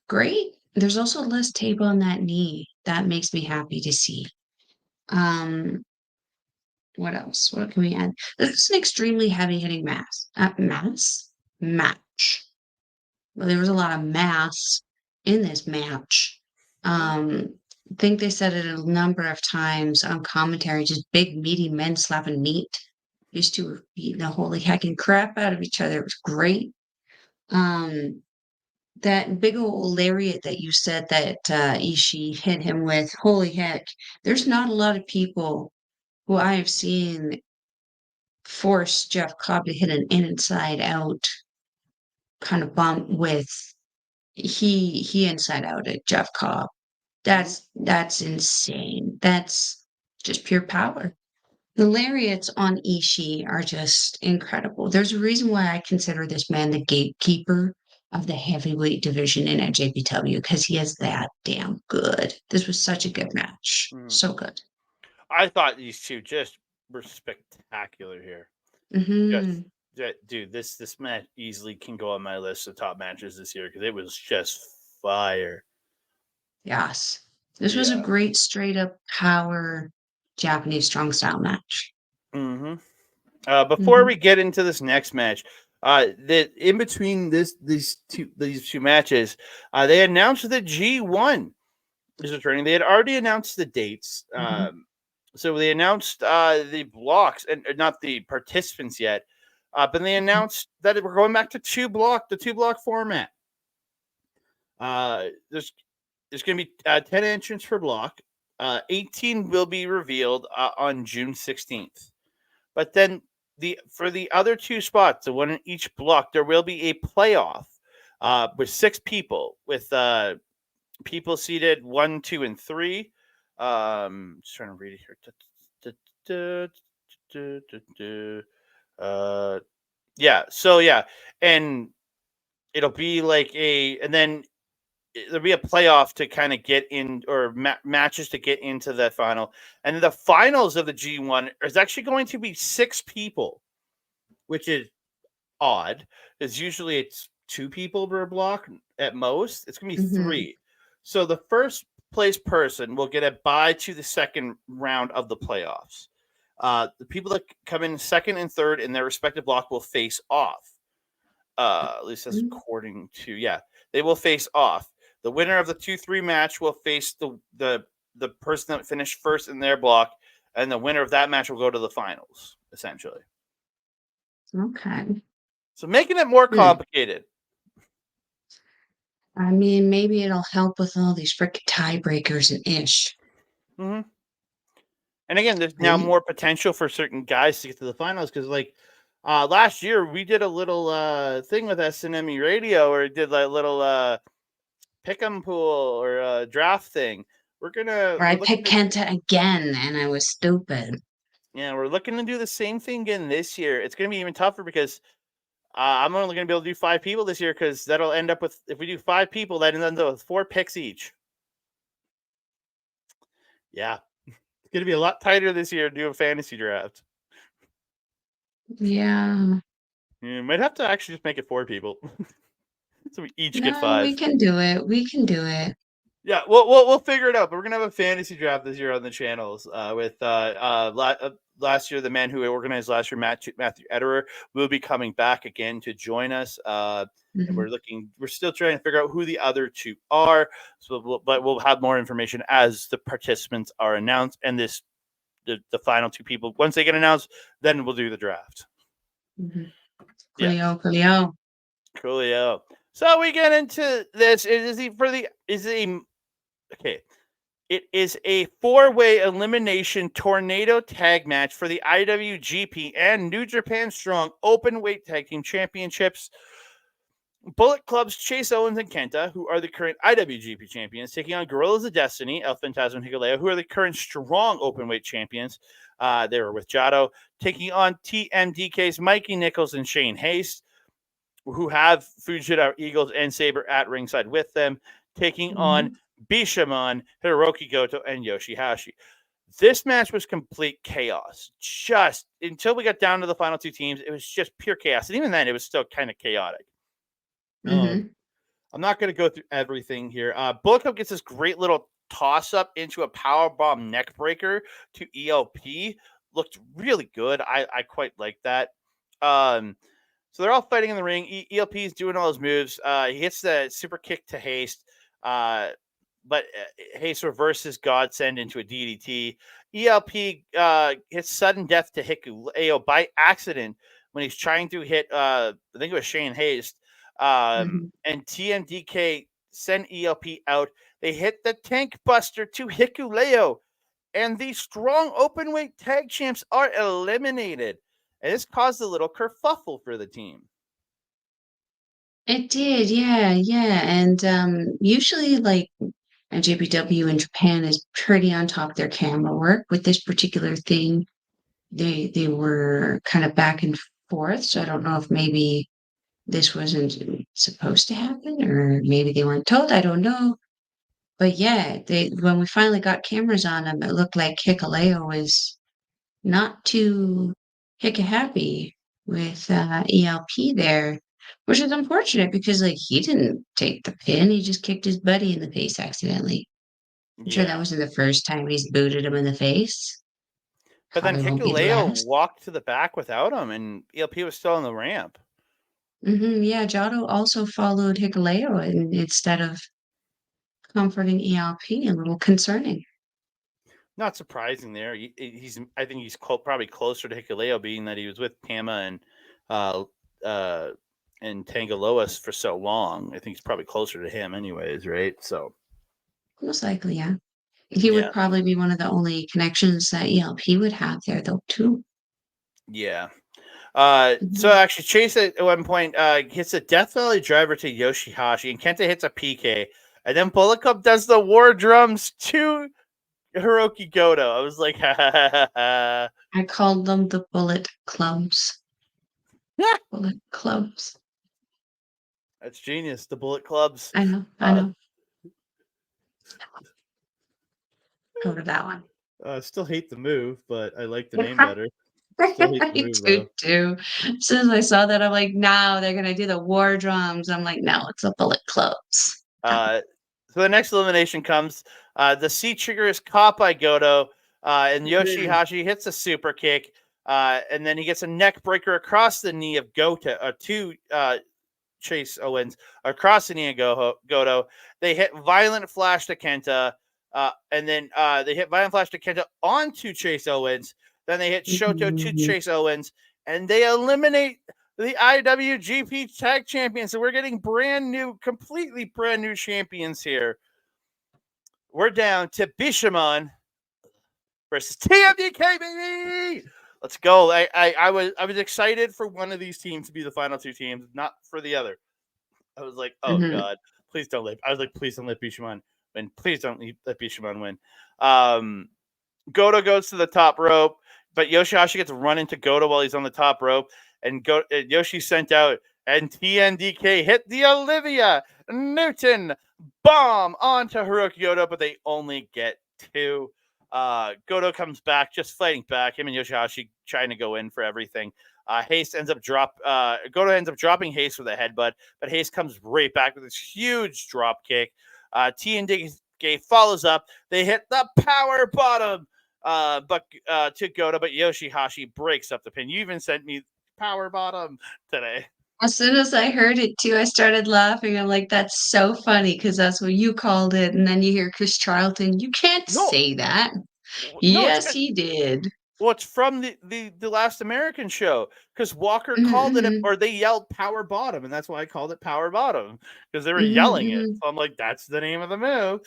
Great. There's also less tape on that knee. That makes me happy to see. Um, what else? What can we add? This is an extremely heavy hitting match. Well, there was a lot of mass in this match. Mm. I think they said it a number of times on commentary, just big, meaty men slapping meat. These two were beating the holy hecking crap out of each other. It was great. Um, that big old lariat that you said that Ishii hit him with, holy heck, there's not a lot of people who I have seen force Jeff Cobb to hit an inside out kind of bump with he inside out at Jeff Cobb. Mm. That's insane. That's just pure power. The lariats on Ishii are just incredible. There's a reason why I consider this man the gatekeeper of the heavyweight division in NJPW because he is that damn good. This was such a good match. Mm. So good. I thought these two just were spectacular here. Just, Hmm. dude, this match easily can go on my list of top matches this year because it was just fire. Yes. This was a Yeah. great straight up power Japanese strong style match. Mm-hmm. Before Hmm. we get into this next match, that in between these two matches, they announced that G1 is returning. They had already announced the dates. Hmm. So they announced the blocks and not the participants yet. But they announced that we're going back to the two block format. There's going to be 10 entrants per block. 18 will be revealed on June 16th. But then for the other two spots, the one in each block, there will be a playoff with six people, with people seated 1, 2, and 3. Just trying to read it here. Uh, Yeah. So yeah, and it'll be like and then there'll be a playoff to kind of get in, or matches to get into that final, and the finals of the G1 is actually going to be 6 people, which is odd. Because usually it's 2 people per block at most. It's gonna be Mm-hmm. 3. So the first place person will get a bye to the second round of the playoffs. The people that come in second and third in their respective block will face off. At least that's according to, yeah, they will face off. The winner of the 2-3 match will face the person that finished first in their block, and the winner of that match will go to the finals, essentially. Okay. So making it more complicated. I mean, maybe it'll help with all these freaking tiebreakers and ish. Mm-hmm. And again, there's now Right? more potential for certain guys to get to the finals because, like, last year we did a little thing with SNME Radio, where we did like a little pick'em pool or draft thing. Or We're I looking picked to, Kenta again and I was stupid. yeah, we're looking to do the same thing again this year. It's going to be even tougher because I'm only going to be able to do 5 people this year, because that'll end up with, if we do 5 people, that ends up with 4 picks each. Yeah, it's going to be a lot tighter this year to do a fantasy draft. Yeah. You might have to actually just make it 4 people. So we each get No, we 5. can do it. We can do it. Yeah, we'll figure it out. But we're gonna have a fantasy draft this year on the channels. With last year, the man who organized last year, Matthew Ederer, will be coming back again to join us. And Mhm. we're still trying to figure out who the other 2 are. So, but we'll have more information as the participants are announced, and the final 2 people, once they get announced, then we'll do the draft. Mhm. Yeah, Coolio. coolio. So we get into this. Okay. It is a 4-way elimination tornado tag match for the IWGP and New Japan Strong Open Weight Tag Team Championships. Bullet Club's Chase Owens and Kenta, who are the current IWGP champions, taking on Gorillas of Destiny, El Phantasmo and Hikuleo, who are the current Strong Openweight champions. They were with Jado, taking on TMDK's Mikey Nichols and Shane Haste, who have Fujita, Eagles, and Sabre at ringside with them, taking on Mhm. Bishamon, Hiroki Goto, and YOSHI-HASHI. This match was complete chaos. Just until we got down to the final 2 teams, it was just pure chaos. And even then, it was still kind of chaotic. Mhm. I'm not going to go through everything here. Bullet Club gets this great little toss up into a powerbomb neck breaker to ELP. Looked really good. I quite like that. So they're all fighting in the ring. ELP is doing all his moves. He hits the super kick to Haste, but Haste reverses Godsend into a DDT. ELP hits sudden death to Hikuleo by accident when he's trying to hit, I think it was Shane Haste. Mhm. And TMDK send ELP out. They hit the tank buster to Hikuleo, and the Strong Openweight Tag Champs are eliminated. And this caused a little kerfuffle for the team. It did, yeah, yeah. And usually like NJPW in Japan is pretty on top of their camera work. With this particular thing, they were kind of back and forth. So I don't know if maybe this wasn't supposed to happen, or maybe they weren't told. I don't know. But yeah, they when we finally got cameras on them, it looked like Hikuleo was not too happy with ELP there, which is unfortunate because like he didn't take the pin, he just kicked his buddy in the face accidentally. I'm sure that Yeah. wasn't the first time he's booted him in the face. But then Probably won't be the Hikuleo last. walked to the back without him, and ELP was still on the ramp. Yeah, Jado also followed Hikuleo instead of comforting ELP, a little concerning. Not surprising there. I think he's probably closer to Hikuleo, being that he was with Pama uh, uh, and Tangaloas for so long. I think he's probably closer to him, anyways, right? So Most likely, yeah. He would yeah, probably be one of the only connections that ELP would have there, though, too. yeah. So Mhm. actually, Chase at one point hits a Death Valley driver to YOSHI-HASHI, and Kenta hits a PK, and then Bullet Club does the war drums to Hiroki Goto. I was like, ha ha ha ha. I called them the bullet clubs. Bullet clubs. That's genius. The Bullet Clubs. I know. I know. Go to that one. I still hate the move, but I like the name better. Still hate the I move, do though. too. As soon as I saw that, I'm like, no, they're gonna do the war drums. I'm like, no, it's the bullet clubs. So the next elimination comes. The C trigger is caught by Goto, and YOSHI-HASHI hits a super kick, and then he gets a neck breaker across the knee of Goto, to Chase Owens across the knee of Goto. They hit violent flash to Kenta, and then they hit violent flash to Kenta onto Chase Owens. Then they hit Shoto to Chase Owens, and they eliminate the IWGP Tag Champions. So we're getting completely brand new champions here. We're down to Bishamon versus TMDK, baby. Let's go. I was excited for one of these teams to be the final two teams, not for the other. I was like, oh God, please don't let. I was like, please don't let Bishamon win. Please don't let Bishamon win. Goto goes to the top rope, but YOSHI-HASHI gets run into Goto while he's on the top rope, and Yoshi sent out, and TMDK hit the Olivia Newton bomb onto Hiroki Goto, but they only get two. Goto comes back, just fighting back. Him and YOSHI-HASHI trying to go in for everything. Goto ends up dropping Haste with a headbutt, but Haste comes right back with this huge drop kick. TMDK follows up. They hit the power bottom to Goto, but YOSHI-HASHI breaks up the pin. You even sent me power bottom today. As soon as I heard it too, I started laughing. I'm like, that's so funny because that's what you called it. And then you hear Chris Charlton, you can't say that. Yes, he did. Well, it's from the Last American show because Walker called it, or they yelled power bottom, and that's why I called it power bottom because they were yelling it. So I'm like, that's the name of the move.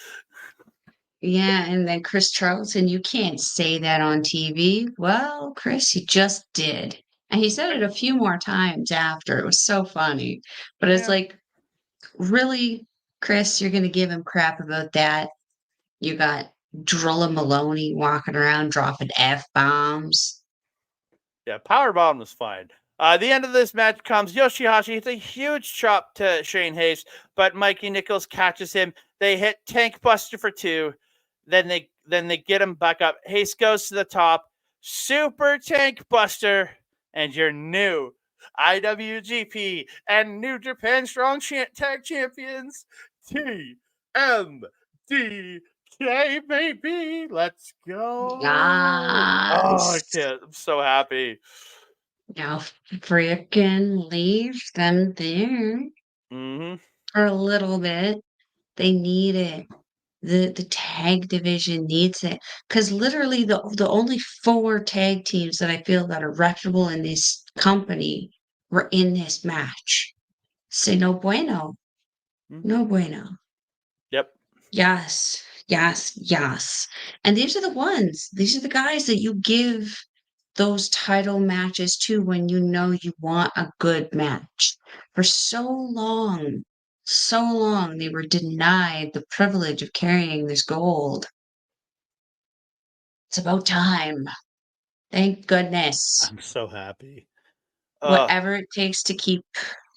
Yeah, and then Chris Charlton, you can't say that on TV. Well, Chris, you just did. And he said it a few more times after. It was so funny. But it's like, really, Chris, you're going to give him crap about that? You got Drilla Moloney walking around dropping F-bombs. Yeah, power bottom was fine. The end of this match comes. YOSHI-HASHI hits a huge chop to Shane Hayes, but Mikey Nichols catches him. They hit Tank Buster for two. Then they get him back up. Hayes goes to the top. Super Tank Buster, and your new IWGP and New Japan Strong Tag Champions, TMDK, baby. Let's go. Yes. Oh, I can't. I'm so happy. Now freaking leave them there for a little bit. They need it. The tag division needs it. Because literally the only 4 tag teams that I feel that are reputable in this company were in this match. Say no bueno. No bueno. Yep. Yes. Yes. Yes. And these are the ones. These are the guys that you give those title matches to when you know you want a good match. For so long, they were denied the privilege of carrying this gold. It's about time. Thank goodness. I'm so happy. Whatever it takes to keep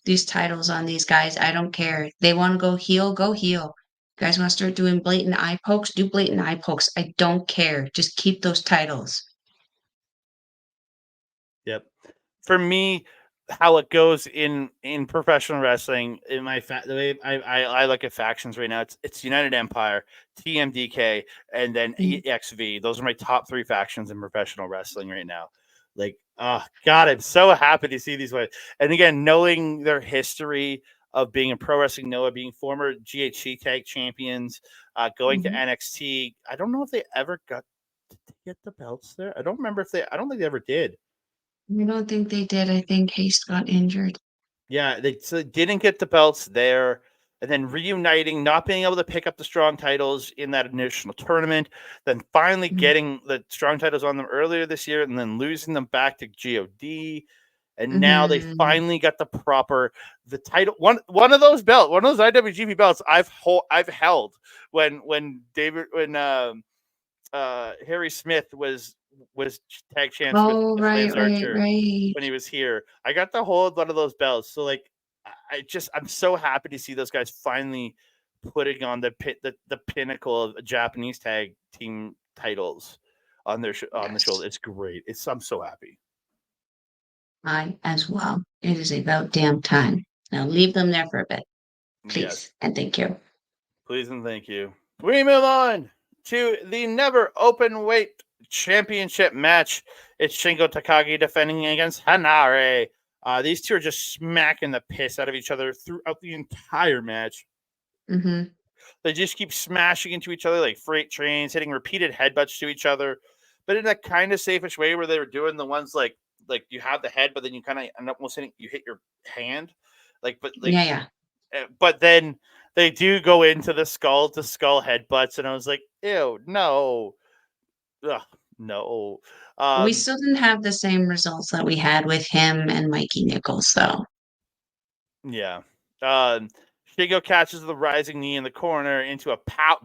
these titles on these guys, I don't care. They want to go heel, go heel. You guys want to start doing blatant eye pokes? Do blatant eye pokes. I don't care. Just keep those titles. Yep. For me, how it goes in professional wrestling, in the way I look at factions right now, it's United Empire, TMDK, and then EXV. Those are my top 3 factions in professional wrestling right now. Like, oh God, I'm so happy to see these ones. And again, knowing their history of being in Pro Wrestling Noah, being former GHC tag champions, going to NXT. I don't know if they ever got to get the belts there. I don't remember I don't think they ever did. I don't think they did. I think Haste got injured. Yeah, they didn't get the belts there. And then reuniting, not being able to pick up the strong titles in that initial tournament, then finally getting the strong titles on them earlier this year, and then losing them back to God. And now they finally got the title. One of those IWGP belts I've held when Harry Smith was tag champs with Oh, Lance right, right, Archer right. when he was here. I got to hold one of those belts, so like I'm so happy to see those guys finally putting on the pinnacle of Japanese tag team titles on their on the shoulder. Yes, It's great. I'm so happy. I as well. It is about damn time. Now leave them there for a bit, Yes, please, and thank you. please and thank you. We move on to the never open weight championship match. It's Shingo Takagi defending against Hanare. These two are just smacking the piss out of each other throughout the entire match. Mm-hmm. They just keep smashing into each other like freight trains, hitting repeated headbutts to each other, but in a kind of safeish way where they were doing the ones like you have the head, but then you kind of end up almost hitting, you hit your hand, Yeah, yeah. but then they do go into the skull to skull headbutts, and I was like, ew, no, ugh, no. We Um, still didn't have the same results that we had with him and Mikey Nichols, though. yeah. Um, Shingo catches the rising knee in the corner into a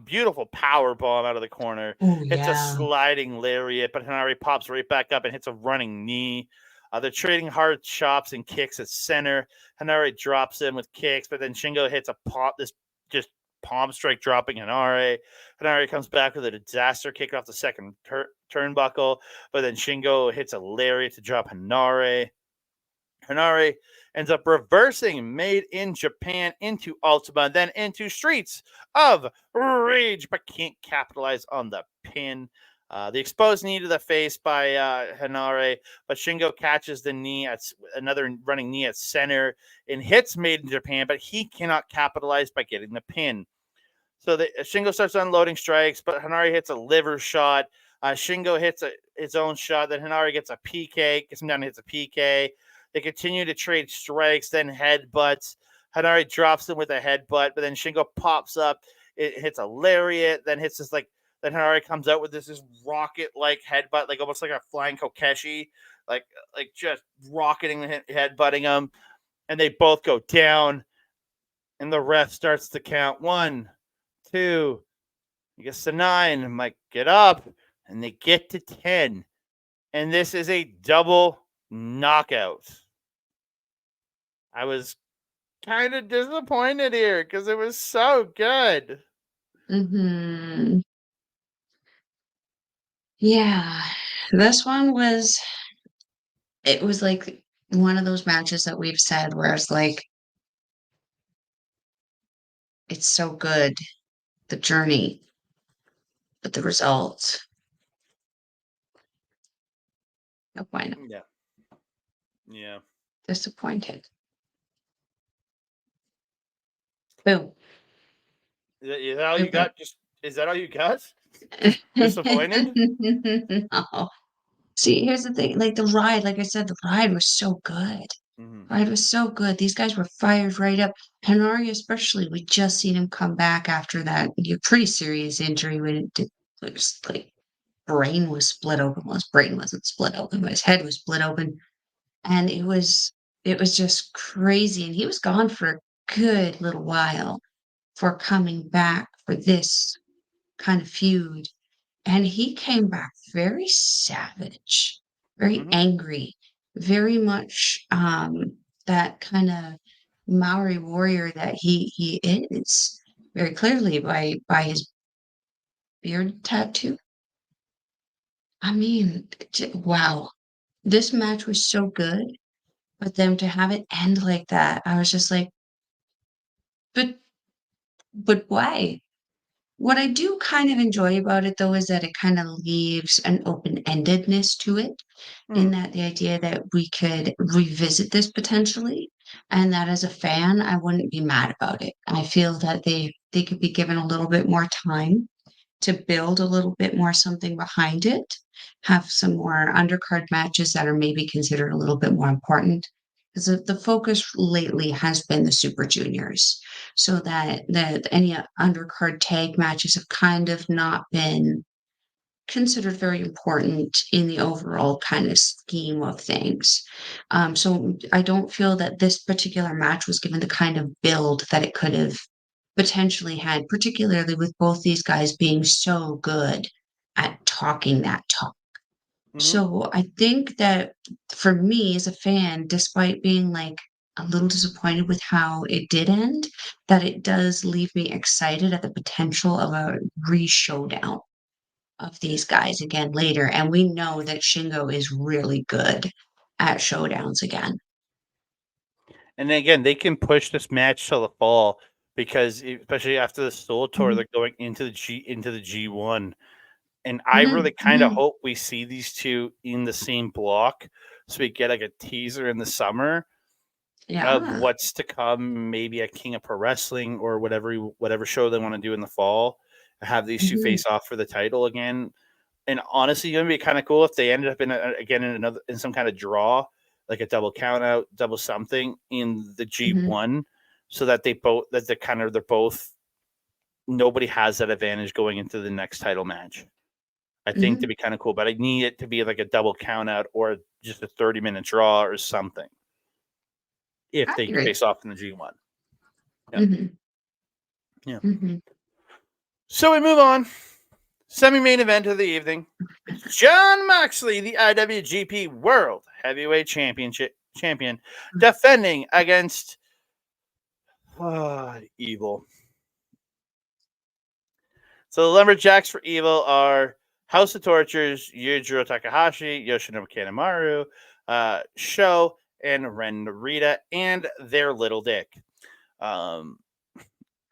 beautiful power bomb out of the corner. Oh, Hits a yeah. sliding lariat, but Hanari pops right back up and hits a running knee. They're trading hard chops and kicks at center. Hanare drops him with kicks, but then Shingo hits this just palm strike dropping Hanare. Hanare comes back with a disaster kick off the second turnbuckle, but then Shingo hits a lariat to drop Hanare. Hanare ends up reversing Made in Japan into Ultima, then into Streets of Rage, but can't capitalize on the pin. The exposed knee to the face by Hanare, but Shingo catches the knee at another running knee at center and hits Made in Japan, but he cannot capitalize by getting the pin. So Shingo starts unloading strikes, but Hanare hits a liver shot. Shingo hits his own shot. Then Hanare gets a PK, gets him down and hits a PK. They continue to trade strikes, then headbutts. Hanare drops him with a headbutt, but then Shingo pops up. It hits a lariat, then hits this like. Then Hanare comes out with this rocket-like headbutt, like almost like a flying Kokeshi, like just rocketing, headbutting him, and they both go down. And the ref starts to count 1, 2, he gets to 9. I'm like, get up. And they get to 10. And this is a double knockout. I was kind of disappointed here because it was so good. Mm-hmm. Yeah. This one was, it was like one of those matches that we've said where it's like, it's so good, the journey, but the results, no point. Yeah. Yeah. Disappointed. Boom. Is that all you Boom, boom. got? Is that all you got? Disappointed? No. See, here's the thing. Like the ride, like I said, the ride was so good. Mm-hmm. Ride was so good. These guys were fired right up. Hanari, especially, we just seen him come back after that pretty serious injury when it was like brain was split open. Well, his brain wasn't split open, but his head was split open. And it was just crazy. And he was gone for a good little while for coming back for this kind of feud. And he came back very savage, very Mm-hmm. angry, very much that kind of Maori warrior that he is very clearly by his beard tattoo. I mean, wow, this match was so good, but then to have it end like that, I was just like, but but why? What I do kind of enjoy about it, though, is that it kind of leaves an open-endedness to it, in Mm. that the idea that we could revisit this potentially, and that as a fan, I wouldn't be mad about it. I feel that they could be given a little bit more time to build a little bit more something behind it, have some more undercard matches that are maybe considered a little bit more important. Because the focus lately has been the Super Juniors, so that any undercard tag matches have kind of not been considered very important in the overall kind of scheme of things. So I don't feel that this particular match was given the kind of build that it could have potentially had, particularly with both these guys being so good at talking that talk. Mhm. So I think that for me as a fan, despite being like a little disappointed with how it did end, that it does leave me excited at the potential of a re-showdown of these guys again later. And we know that Shingo is really good at showdowns again. And then again, they can push this match till the fall because especially after the Soul Tour, Mhm. they're going into the G1. And I really Mhm, kind of mhm. hope we see these two in the same block so we get like a teaser in the summer of Yeah. what's to come, maybe a King of Pro Wrestling or whatever show they want to do in the fall. Have these two Mhm, face off for the title again. And honestly, it's gonna be kind of cool if they ended up in some kind of draw, like a double count out, double something in the mhm, G1, so that they're both nobody has that advantage going into the next title match. I think to mhm. be kind of cool, but I need it to be like a double count out or just a 30-minute draw or something if I they agree. face off in the G1. Yeah. Mhm, Yeah. mhm. So we move on. Semi-main event of the evening. It's Jon Moxley, the IWGP World Heavyweight Champion, defending against Evil. So the Lumberjacks for Evil are House of Tortures, Yujiro Takahashi, Yoshinobu Kanemaru, Sho, and Ren Narita, and their little dick. Um,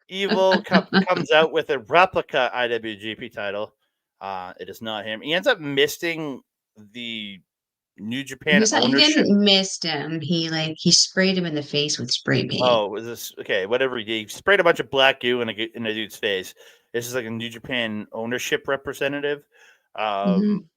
Evil comes out with a replica IWGP title. It is not him. He ends up missing the New Japan He ownership. didn't miss him. He sprayed him in the face with spray paint. Oh, was this okay? Whatever he did, he sprayed a bunch of black goo in a dude's face. This is like a New Japan ownership representative. Um,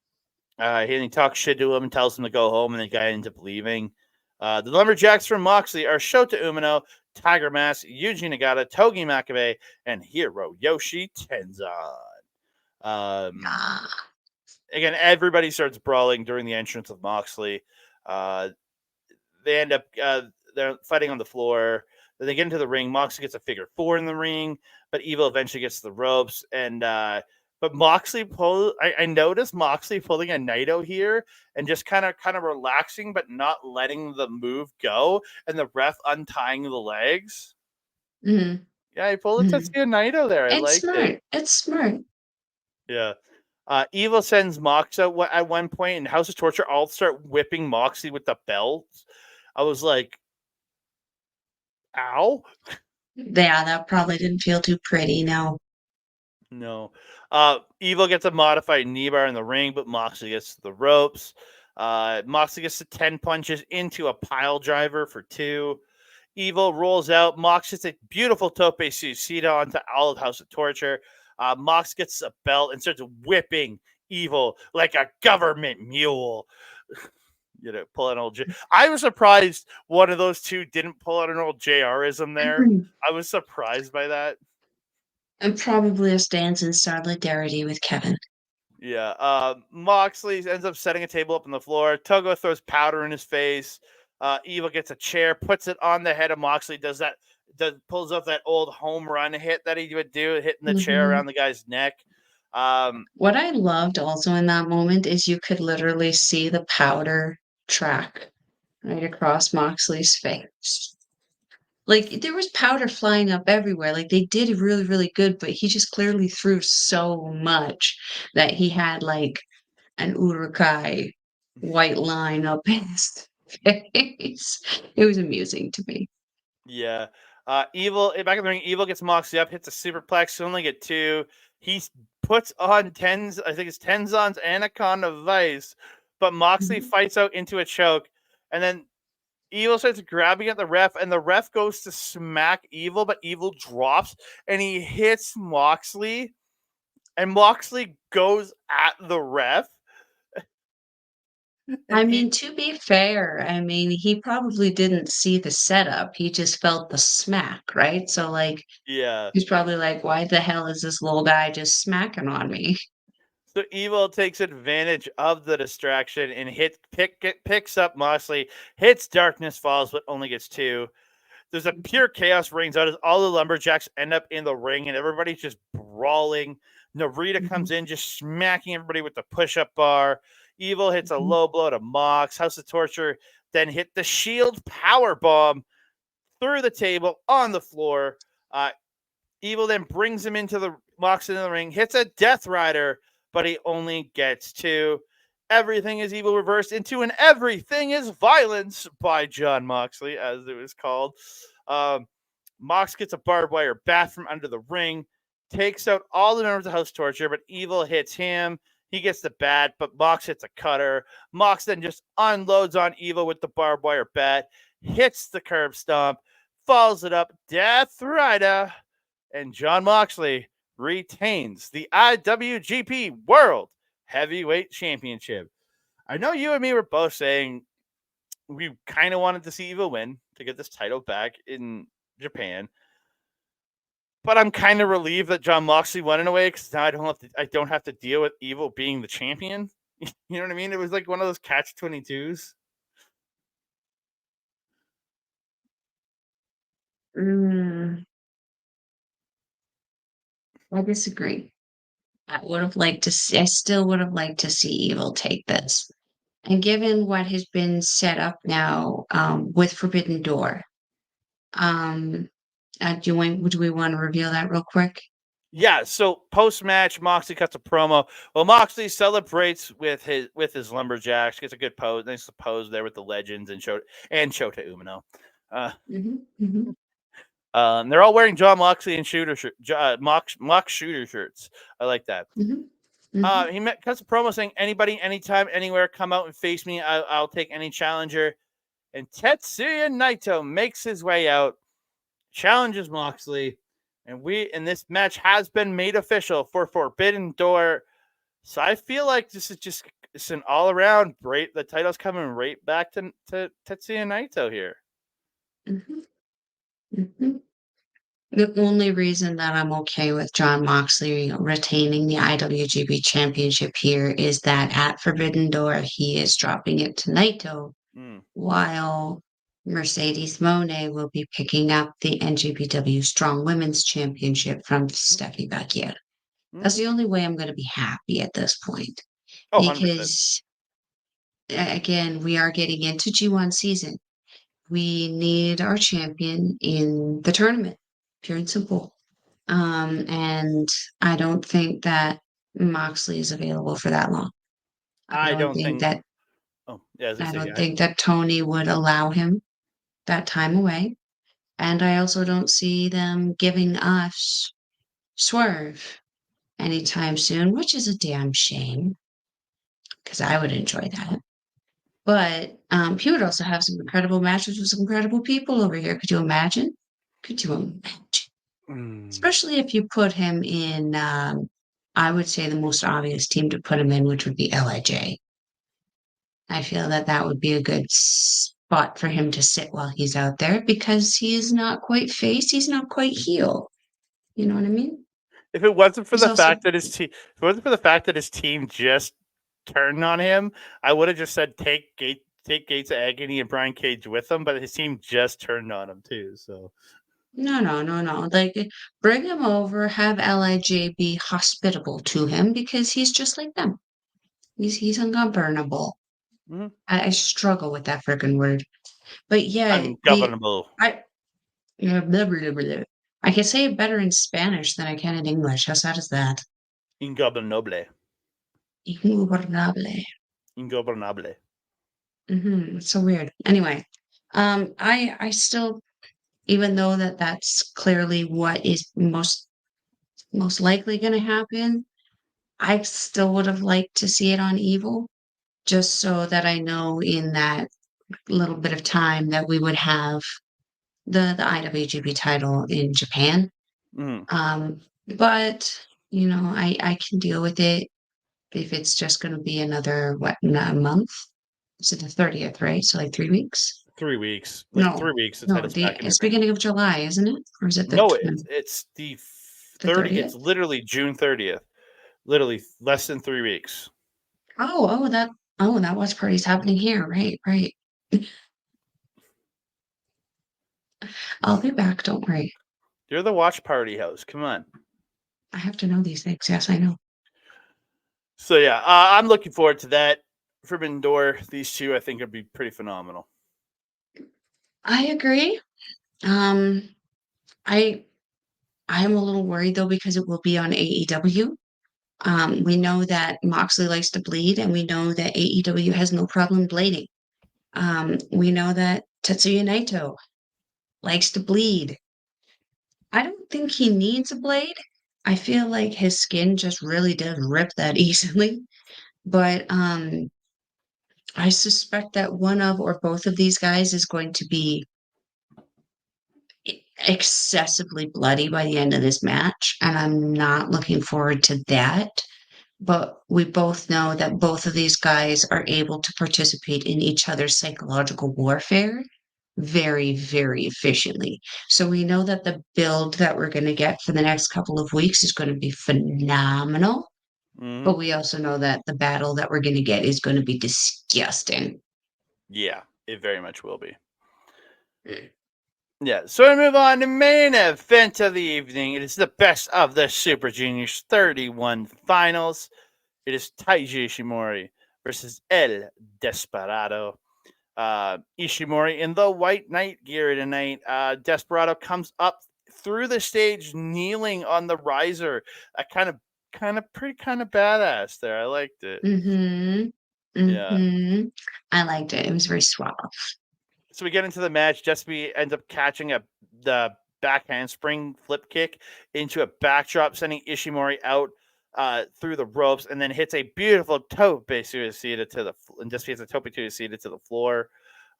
Mhm. he talks shit to him and tells him to go home, and the guy ends up leaving. The Lumberjacks from Moxley are Shota Umino, Tiger Mask, Yuji Nagata, Togi Makabe, and Hiroyoshi Tenzan. Um, Ah. again, everybody starts brawling during the entrance of Moxley. Uh, they end up they're fighting on the floor. Then they get into the ring. Moxley gets a figure four in the ring, but Evil eventually gets to the ropes. And but Moxley I noticed Moxley pulling a Naito here and just kind of relaxing, but not letting the move go, and the ref untying the legs. Mhm, Yeah, he pulled a mhm. Tetsuya Naito there. I It's liked it. smart. It's smart. Yeah. Evil sends Mox out at one point, and House of Torture all start whipping Moxley with the belts. I was like, ow. Yeah, that probably didn't feel too pretty, no. No. Evil gets a modified knee bar in the ring, but Moxley gets to the ropes. Moxley gets to 10 punches into a pile driver for 2. Evil rolls out. Mox gets a beautiful tope suicida onto all of House of Torture. Mox gets a belt and starts whipping Evil like a government mule. Pull an old I was surprised one of those two didn't pull out an old JRism there. I was surprised by that. And probably a stance in solidarity with Kevin. Yeah. Moxley ends up setting a table up on the floor. Togo throws powder in his face. Evil gets a chair, puts it on the head of Moxley, pulls off that old home run hit that he would do, hitting the chair Mhm. around the guy's neck. What I loved also in that moment is you could literally see the powder track right across Moxley's face. Like, there was powder flying up everywhere, like, they did really, really good, but he just clearly threw so much that he had, like, an Urukai white line up his face. It was amusing to me. Yeah. Evil back in the ring. Evil gets Moxley up, hits a superplex. So only get 2. He puts on I think it's Tenzon's Anaconda Vice, but Moxley Mhm. fights out into a choke, and then Evil starts grabbing at the ref, and the ref goes to smack Evil, but Evil drops, and he hits Moxley, and Moxley goes at the ref, and I mean, to be fair, I mean, he probably didn't see the setup, he just felt the smack, right? So, like, yeah. he's probably like, "Why the hell is this little guy just smacking on me?" So Evil takes advantage of the distraction and picks up Moxley, hits Darkness Falls, but only gets 2. There's a pure chaos reigns out as all the lumberjacks end up in the ring and everybody's just brawling. Narita comes in, just smacking everybody with the push-up bar. Evil hits a low blow to Mox. House of Torture then hit the Shield power bomb through the table on the floor. Evil then brings him into the Mox into the ring, hits a Death Rider, but he only gets 2. Everything is Evil reversed into an Everything is Violence by Jon Moxley, as it was called. Mox gets a barbed wire bat from under the ring, takes out all the members of House Torture, but Evil hits him. He gets the bat, but Mox hits a cutter. Mox then just unloads on Evil with the barbed wire bat, hits the curb stomp, follows it up, Death Rider, and Jon Moxley retains the IWGP World Heavyweight Championship. I know you and me were both saying we kind of wanted to see Evil win to get this title back in Japan, but I'm kind of relieved that Jon Moxley won in a way because now I don't have to deal with Evil being the champion. You know what I mean? It was like one of those catch-22s. I disagree. I still would have liked to see Evil take this. And given what has been set up now with Forbidden Door, do we want to reveal that real quick? Yeah, so post-match, Moxley cuts a promo. Well, Moxley celebrates with his lumberjacks, gets a good pose, nice pose there with the legends and Shota Umino. They're all wearing Jon Moxley and mock shooter shirts. I like that. He cuts a promo saying, "Anybody, anytime, anywhere, come out and face me. I'll take any challenger." And Tetsuya Naito makes his way out, challenges Moxley, and this match has been made official for Forbidden Door. So I feel like this is just an all around great. The title's coming right back to Tetsuya Naito here. The only reason that I'm okay with Jon Moxley retaining the IWGP Championship here is that at Forbidden Door, he is dropping it to Naito, while Mercedes Moné will be picking up the NJPW Strong Women's Championship from Stephanie Becker. That's the only way I'm going to be happy at this point. Because, 100%. Again, we are getting into G1 season. We need our champion in the tournament, pure and simple. And I don't think that Moxley is available for that long. I don't think that Tony would allow him that time away. And I also don't see them giving us Swerve anytime soon, which is a damn shame, because I would enjoy that. But he would also have some incredible matches with some incredible people over here. Could you imagine? Especially if you put him in, I would say the most obvious team to put him in, which would be LIJ. I feel that would be a good spot for him to sit while he's out there because he is not quite face, he's not quite heel. You know what I mean? If it wasn't for the fact that his team just turned on him, I would have just said take Gates of Agony and Brian Cage with him, but his team just turned on him too. So no. Like, bring him over, have LIJ be hospitable to him because he's just like them. He's ungovernable. I struggle with that freaking word. But yeah, ungovernable. I can say it better in Spanish than I can in English. How sad is that? Ingobernable. It's so weird. Anyway, I still, even though that's clearly what is most likely going to happen, I still would have liked to see it on Evil, just so that I know in that little bit of time that we would have the IWGP title in Japan. But I can deal with it if it's just going to be another a month. Is it the 30th, right? So like 3 weeks. 3 weeks. No, 3 weeks. It's beginning of July, isn't it? Or is it it's the 30th. It's literally June 30th. Literally less than 3 weeks. That watch party's happening here, right? I'll be back. Don't worry. You're the watch party host. Come on. I have to know these things. Yes, I know. So yeah, I'm looking forward to that. Forbidden Door, these two, I think, would be pretty phenomenal. I agree. Um, I am a little worried though because it will be on AEW. We know that Moxley likes to bleed, and we know that AEW has no problem blading. We know that Tetsuya Naito likes to bleed. I don't think he needs a blade. I feel like his skin just really does rip that easily. But I suspect that one of or both of these guys is going to be excessively bloody by the end of this match, and I'm not looking forward to that. But we both know that both of these guys are able to participate in each other's psychological warfare very, very efficiently. So we know that the build that we're going to get for the next couple of weeks is going to be phenomenal. Mm-hmm. But we also know that the battle that we're going to get is going to be disgusting. Yeah, it very much will be. Mm. Yeah, so we move on to main event of the evening. It is the best of the Super Juniors 31 finals. It is Taiji Ishimori versus El Desperado. Ishimori in the white knight gear tonight. Desperado comes up through the stage, kneeling on the riser. Kind of badass there. I liked it. Mm-hmm. Yeah. Mm-hmm. I liked it. It was very suave. So we get into the match. Despy ends up catching the back handspring flip kick into a backdrop, sending Ishimori out through the ropes, and then hits a beautiful tope suicida to the and Despy hits a tope suicida to the floor.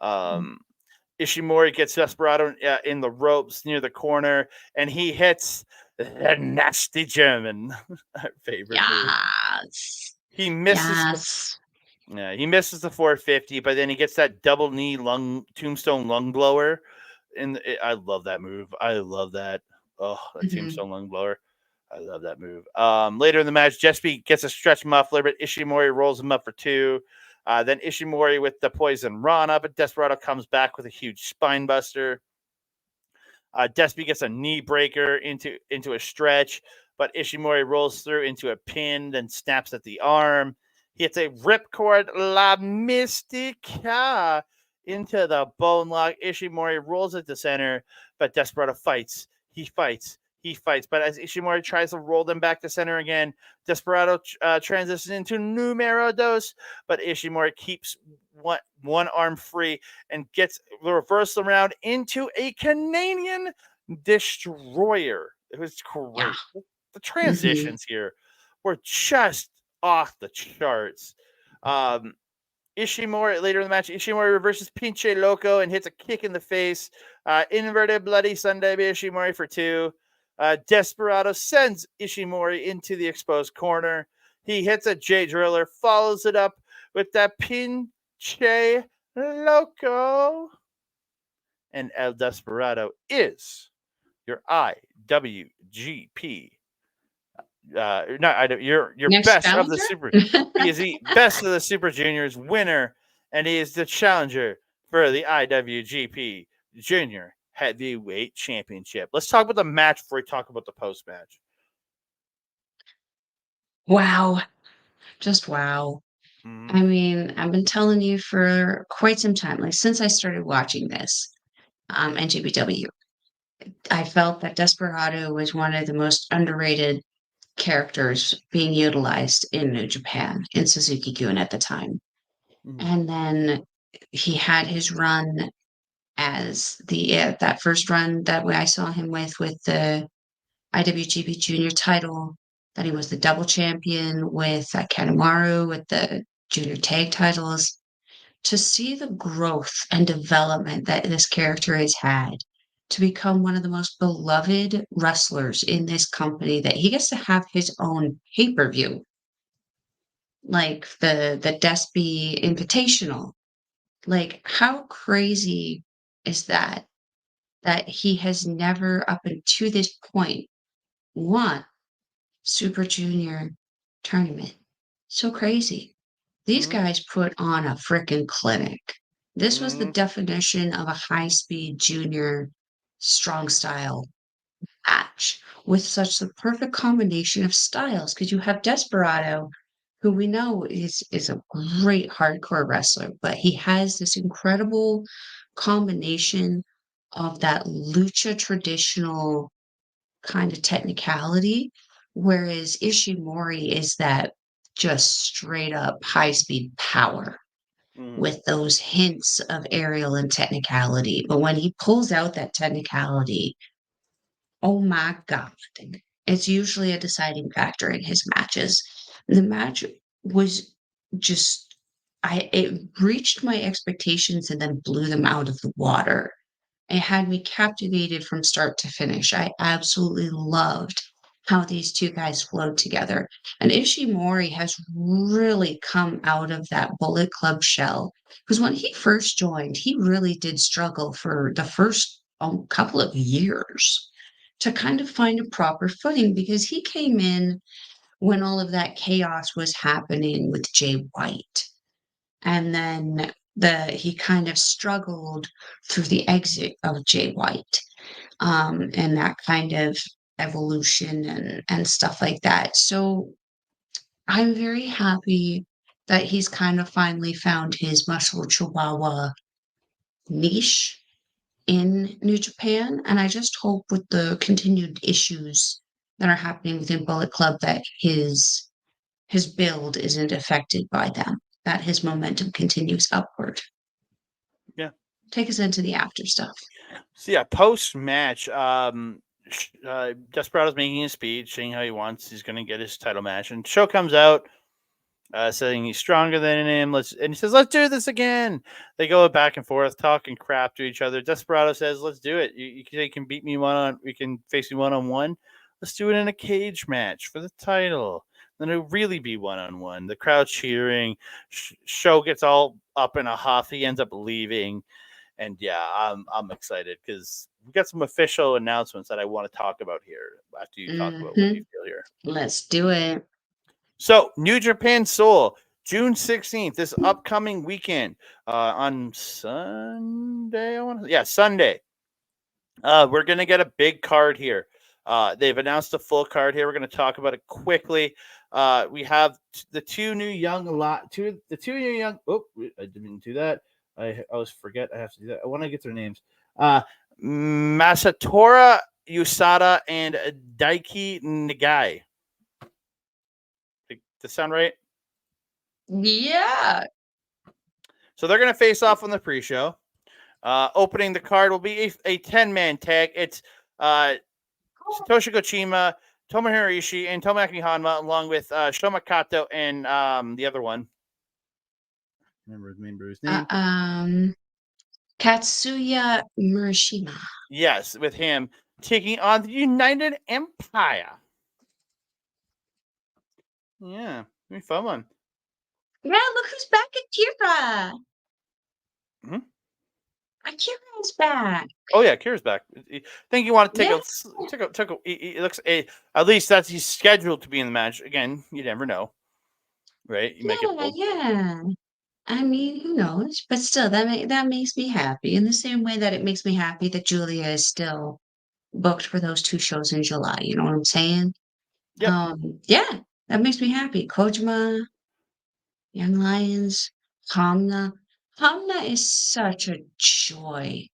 Ishimori gets Desperado in the ropes near the corner, and he hits the nasty German, our favorite move. Yes. He misses Yes. he misses the 450, but then he gets that double knee tombstone lung blower, and I love that move. I love that. Oh, that Mm-hmm. tombstone lung blower. I love that move. Later in the match, Despy gets a stretch muffler, but Ishimori rolls him up for two. Then Ishimori with the poison Rana, but Desperado comes back with a huge spine buster. Despy gets a knee breaker into a stretch, but Ishimori rolls through into a pin, then snaps at the arm. He hits a ripcord La Mystica into the bone lock. Ishimori rolls it to center, but Desperado fights. He fights. He fights. But as Ishimori tries to roll them back to center again, Desperado transitions into numero dos, but Ishimori keeps one arm free and gets the reversal around into a Canadian destroyer. It was Yeah. great. The Mm-hmm. transitions here were just off the charts. Ishimori later in the match, Ishimori reverses Pinche Loco and hits a kick in the face. Inverted Bloody Sunday by Ishimori for two. Desperado sends Ishimori into the exposed corner. He hits a J Driller, follows it up with that Pinche Loco. And El Desperado is your IWGP. Your Next best of the challenger? super. He is the best of the Super Juniors winner, and he is the challenger for the IWGP Junior Heavyweight Championship. Let's talk about the match before we talk about the post match. Wow. Just wow. I mean, I've been telling you for quite some time, like since I started watching this, NJPW, I felt that Desperado was one of the most underrated characters being utilized in New Japan in Suzuki-gun at the time. And then he had his run as that first run that I saw him with the IWGP Junior title, that he was the double champion with Kanemaru with the junior tag titles. To see the growth and development that this character has had to become one of the most beloved wrestlers in this company, that he gets to have his own pay-per-view, like the Despy Invitational. Like, how crazy is that? That he has never, up until this point, won Super Junior tournament. So crazy. These guys put on a frickin' clinic. This was the definition of a high-speed junior strong style match with such the perfect combination of styles because you have Desperado, who we know is a great hardcore wrestler, but he has this incredible combination of that lucha traditional kind of technicality, whereas Ishimori is that just straight up high speed power with those hints of aerial and technicality. But when he pulls out that technicality, oh my God, it's usually a deciding factor in his matches. The match was just it reached my expectations and then blew them out of the water. It had me captivated from start to finish. I absolutely loved how these two guys flowed together. And Ishimori has really come out of that Bullet Club shell. Because when he first joined, he really did struggle for the first couple of years to kind of find a proper footing because he came in when all of that chaos was happening with Jay White. And then he kind of struggled through the exit of Jay White, and that kind of evolution and stuff like that. So I'm very happy that he's kind of finally found his muscle chihuahua niche in New Japan. And I just hope with the continued issues that are happening within Bullet Club that his build isn't affected by them, that his momentum continues upward. Yeah. Take us into the after stuff. So yeah, post match, Desperado's making his speech, saying how he's going to get his title match, and Show comes out, saying he's stronger than him. And he says, "Let's do this again." They go back and forth, talking crap to each other. Desperado says, "Let's do it. You can beat me we can face me 1-on-1. Let's do it in a cage match for the title. Then it'll really be 1-on-1." The crowd cheering. Show gets all up in a huff. He ends up leaving. And yeah, I'm excited because we got some official announcements that I want to talk about here after you talk about what you feel here. Let's do it. So, New Japan Seoul, June 16th, this upcoming weekend, on Sunday. Sunday. We're gonna get a big card here. They've announced a full card here. We're gonna talk about it quickly. We have the two new young. Oh, I didn't do that. I always forget I have to do that. I want to get their names. Masatora Yusada and Daiki Nagai. Does that sound right? Yeah. So they're going to face off on the pre-show. Opening the card will be a 10-man tag. It's Satoshi Kojima, Tomohiro Ishii, and Tomoaki Hanma, along with Shoma Kato and the other one. Remember his main brew's name? Tatsuya Murashima. Yes, with him taking on the United Empire. Yeah, be fun one. Yeah, look who's back, Akira. Akira's back. Oh yeah, Akira's back. I think you want to take a. It looks at least that's he's scheduled to be in the match again. You never know, right? You make it. Yeah. I mean, who knows? But still, that makes me happy. In the same way that it makes me happy that Julia is still booked for those 2 shows in July. You know what I'm saying? Yep. Yeah, that makes me happy. Kojima, Young Lions, Hamna. Hamna is such a joy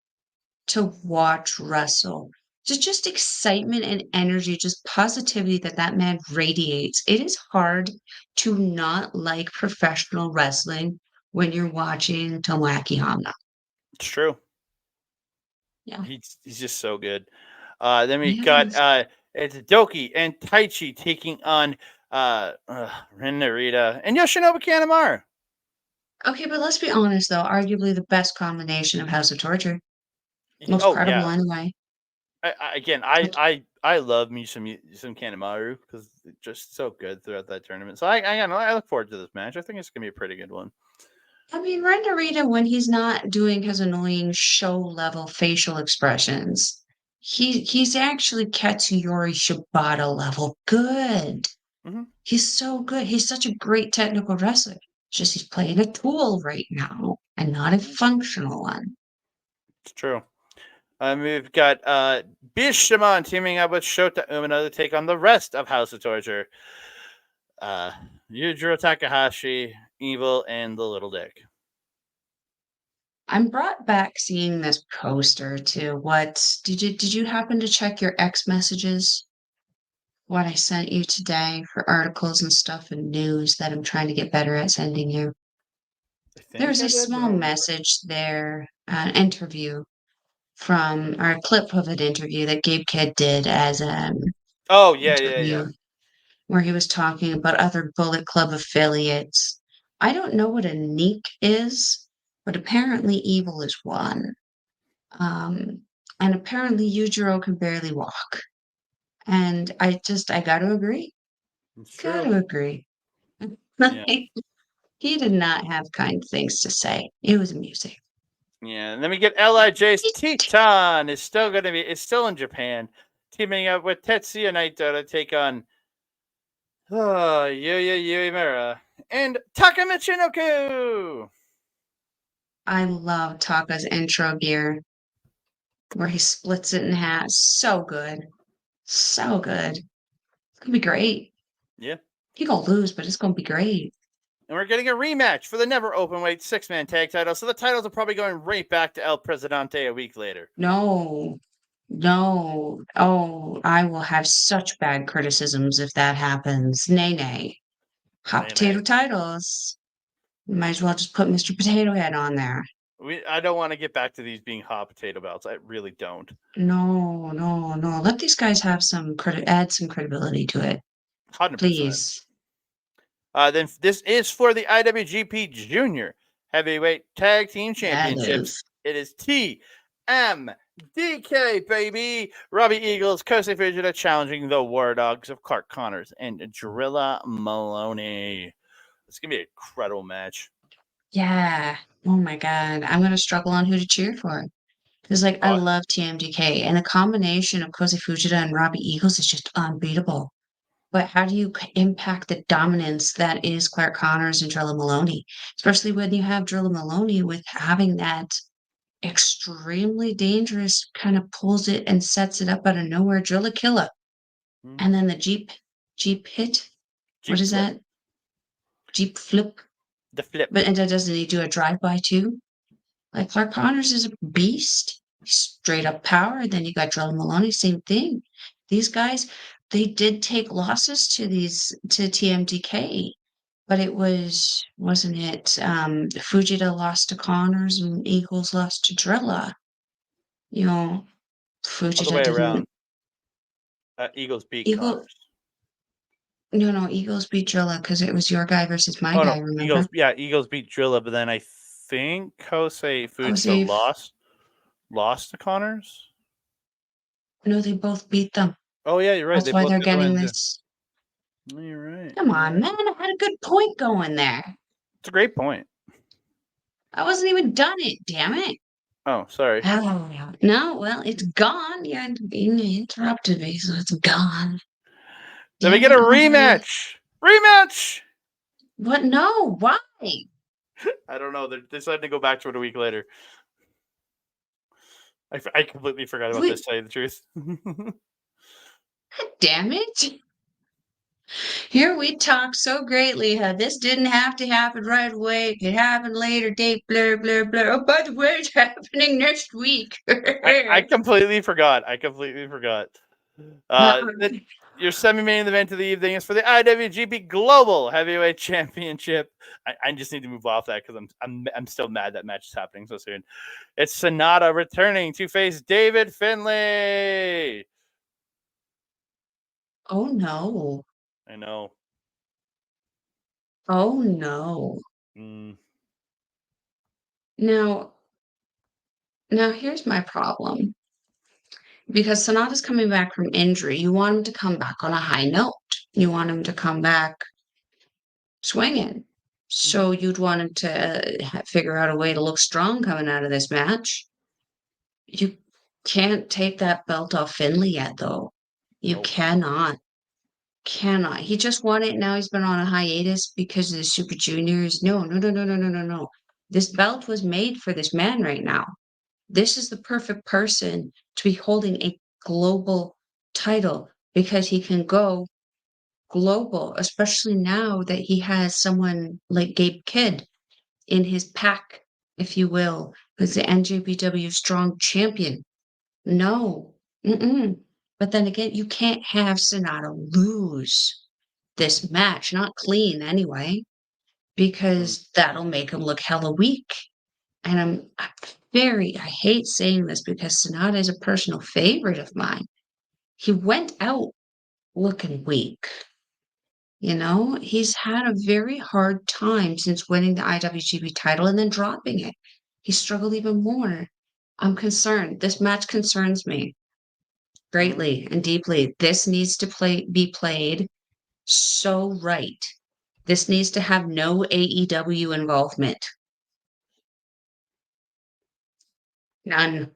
to watch wrestle. Just excitement and energy, just positivity that man radiates. It is hard to not like professional wrestling when you're watching Tomoaki Hamna. It's true. Yeah. He's just so good. Then we got it's Doki and Taiji taking on Ren Narita and Yoshinobu Kanemaru. Okay, but let's be honest though, arguably the best combination of House of Torture. Most credible anyway. I love me some Kanemaru because it's just so good throughout that tournament. So I look forward to this match. I think it's gonna be a pretty good one. I mean, Ren Narita, when he's not doing his annoying show level facial expressions, he's actually Katsuyori Shibata level good. Mm-hmm. He's so good. He's such a great technical wrestler. It's just he's playing a tool right now and not a functional one. It's true. We've got Bishamon teaming up with Shota Umino to take on the rest of House of Torture. Yujiro Takahashi, Evil, and the Little Dick. I'm brought back seeing this poster to what did you happen to check your X messages? What I sent you today for articles and stuff and news that I'm trying to get better at sending you. There's a small message there, an interview from, or a clip of an interview that Gabe Kidd did as an Oh, yeah. interview where he was talking about other Bullet Club affiliates. I don't know what a Neek is, but apparently Evil is one. And apparently Yujiro can barely walk. And I gotta agree. It's Gotta true. agree. Yeah. He did not have kind things to say. It was amusing. Yeah, and then we get LIJ's Titan is still in Japan, teaming up with Tetsuya Naito to take on Yuya Uemura and Taka Michinoku. I love Taka's intro gear where he splits it in half. So good. So good. It's gonna be great. Yeah. He gonna lose, but it's gonna be great. And we're getting a rematch for the never openweight 6-man tag title, so the titles are probably going right back to El Presidente a week later. No. Oh, I will have such bad criticisms if that happens. Nay. Hot potato titles. You might as well just put Mr. Potato Head on there. I don't want to get back to these being hot potato belts. I really don't. No. Let these guys have some add some credibility to it. 100%. Please. Then this is for the IWGP Junior Heavyweight Tag Team Championships. It is TMDK, baby. Robbie Eagles, Kosei Fujita challenging the War Dogs of Clark Connors and Drilla Moloney. It's going to be an incredible match. Yeah. Oh my God. I'm going to struggle on who to cheer for. Because, I love TMDK, and the combination of Kosei Fujita and Robbie Eagles is just unbeatable. But how do you impact the dominance that is Clark Connors and Drilla Moloney? Especially when you have Drilla Moloney with having that extremely dangerous kind of pulls it and sets it up out of nowhere, Drilla Killer. And then the Jeep hit. What is that? Jeep flip. The flip. But and doesn't he do a drive-by too? Clark Connors is a beast. Straight up power. Then you got Drilla Moloney, same thing. These guys, they did take losses to TMDK, but wasn't it Fujita lost to Connors and Eagles lost to Drilla. Fujita all the way didn't. Around. Eagles beat Connors. No, Eagles beat Drilla because it was your guy versus my guy, remember? Eagles beat Drilla, but then I think Kosei Fujita lost to Connors? No, they both beat them. Oh, yeah, you're right. That's why they're getting this. You're right. Come on, man. I had a good point going there. It's a great point. I wasn't even done it, damn it. Oh, sorry. No, well, it's gone. You interrupted me, so it's gone. Then we get a rematch. Rematch! What? No, why? I don't know. They decided to go back to it a week later. I completely forgot about this, to tell you the truth. God damn it. Here we talk so greatly how this didn't have to happen right away. It could happen later date, blur. Oh, by the way, it's happening next week. I completely forgot. Your semi-main event of the evening is for the IWGP Global Heavyweight Championship. I just need to move off that because I'm still mad that match is happening so soon. It's Sonata returning to face David Finlay. Oh no. I know. Oh no. Now here's my problem. Because Sonata's coming back from injury, you want him to come back on a high note. You want him to come back swinging. So you'd want him to figure out a way to look strong coming out of this match. You can't take that belt off Finlay yet, though. You cannot. He just won it. Now he's been on a hiatus because of the Super Juniors. No. This belt was made for this man right now. this is the perfect person to be holding a global title because he can go global, especially now that he has someone like Gabe Kidd in his pack, if you will, who's the NJPW strong champion. No. But then again, you can't have Sonata lose this match, not clean anyway, because that'll make him look hella weak. And I hate saying this because Sonata is a personal favorite of mine. He went out looking weak. He's had a very hard time since winning the IWGP title and then dropping it. He struggled even more. I'm concerned. This match concerns me greatly and deeply. This needs to be played so right. This needs to have no AEW involvement. None.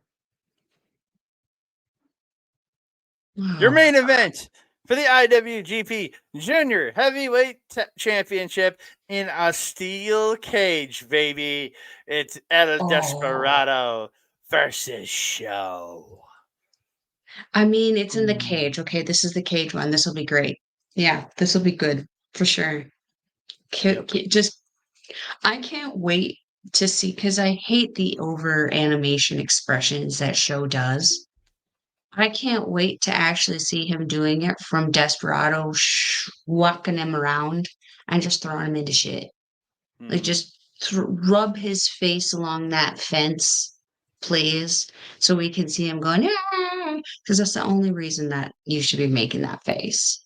Your Wow. main event for the IWGP Junior Heavyweight Championship in a steel cage, baby. It's El Desperado versus Show. I mean, it's in the cage. Okay, this is the cage one. This will be great. Yeah, this will be good for sure. I can't wait to see because I hate the over animation expressions that Show does. I can't wait to actually see him doing it from Desperado, walking him around and just throwing him into shit. Like just rub his face along that fence, please, so we can see him going, yeah, because that's the only reason that you should be making that face.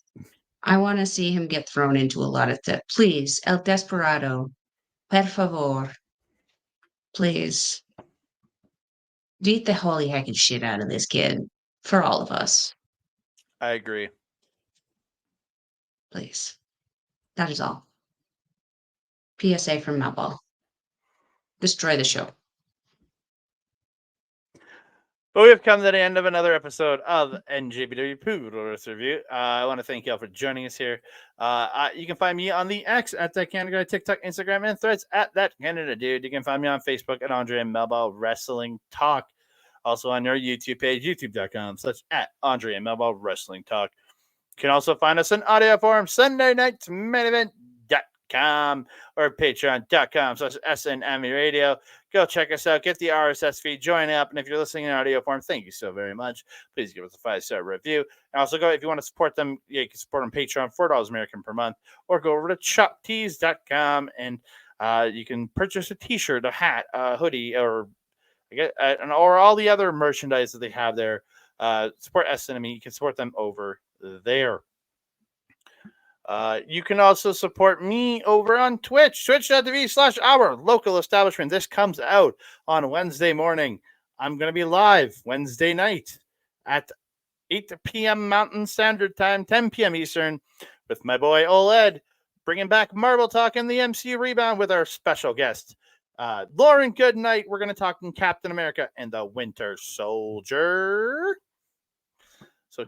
I want to see him get thrown into a lot of stuff. Please, El Desperado, per favor, please. Beat the holy heckin' shit out of this kid for all of us. I agree. Please. That is all. PSA from Malball. Destroy the show. But we have come to the end of another episode of NJPW Puroresu Review. I want to thank y'all for joining us here. You can find me on the X at That Canada Guy, TikTok, Instagram, and Threads at That Canada Dude. You can find me on Facebook at Andre and Melba Wrestling Talk. Also on our YouTube page, youtube.com/at Andre and Melba Wrestling Talk. You can also find us in audio form, Sunday Nights Main Event.com or patreon.com/SNME Radio. Go check us out. Get the RSS feed. Join up. And if you're listening in audio form, thank you so very much. Please give us a 5-star review. And also go, if you want to support them, you can support them on Patreon, $4 American per month, or go over to shoptees.com and you can purchase a t-shirt, a hat, a hoodie, or all the other merchandise that they have there. Support SNME. You can support them over there. You can also support me over on Twitch, twitch.tv/our local establishment. This comes out on Wednesday morning. I'm going to be live Wednesday night at 8 p.m. Mountain Standard Time, 10 p.m. Eastern, with my boy Oled, bringing back Marvel Talk and the MCU Rebound with our special guest, Lauren Goodnight. We're going to talk in Captain America and the Winter Soldier. So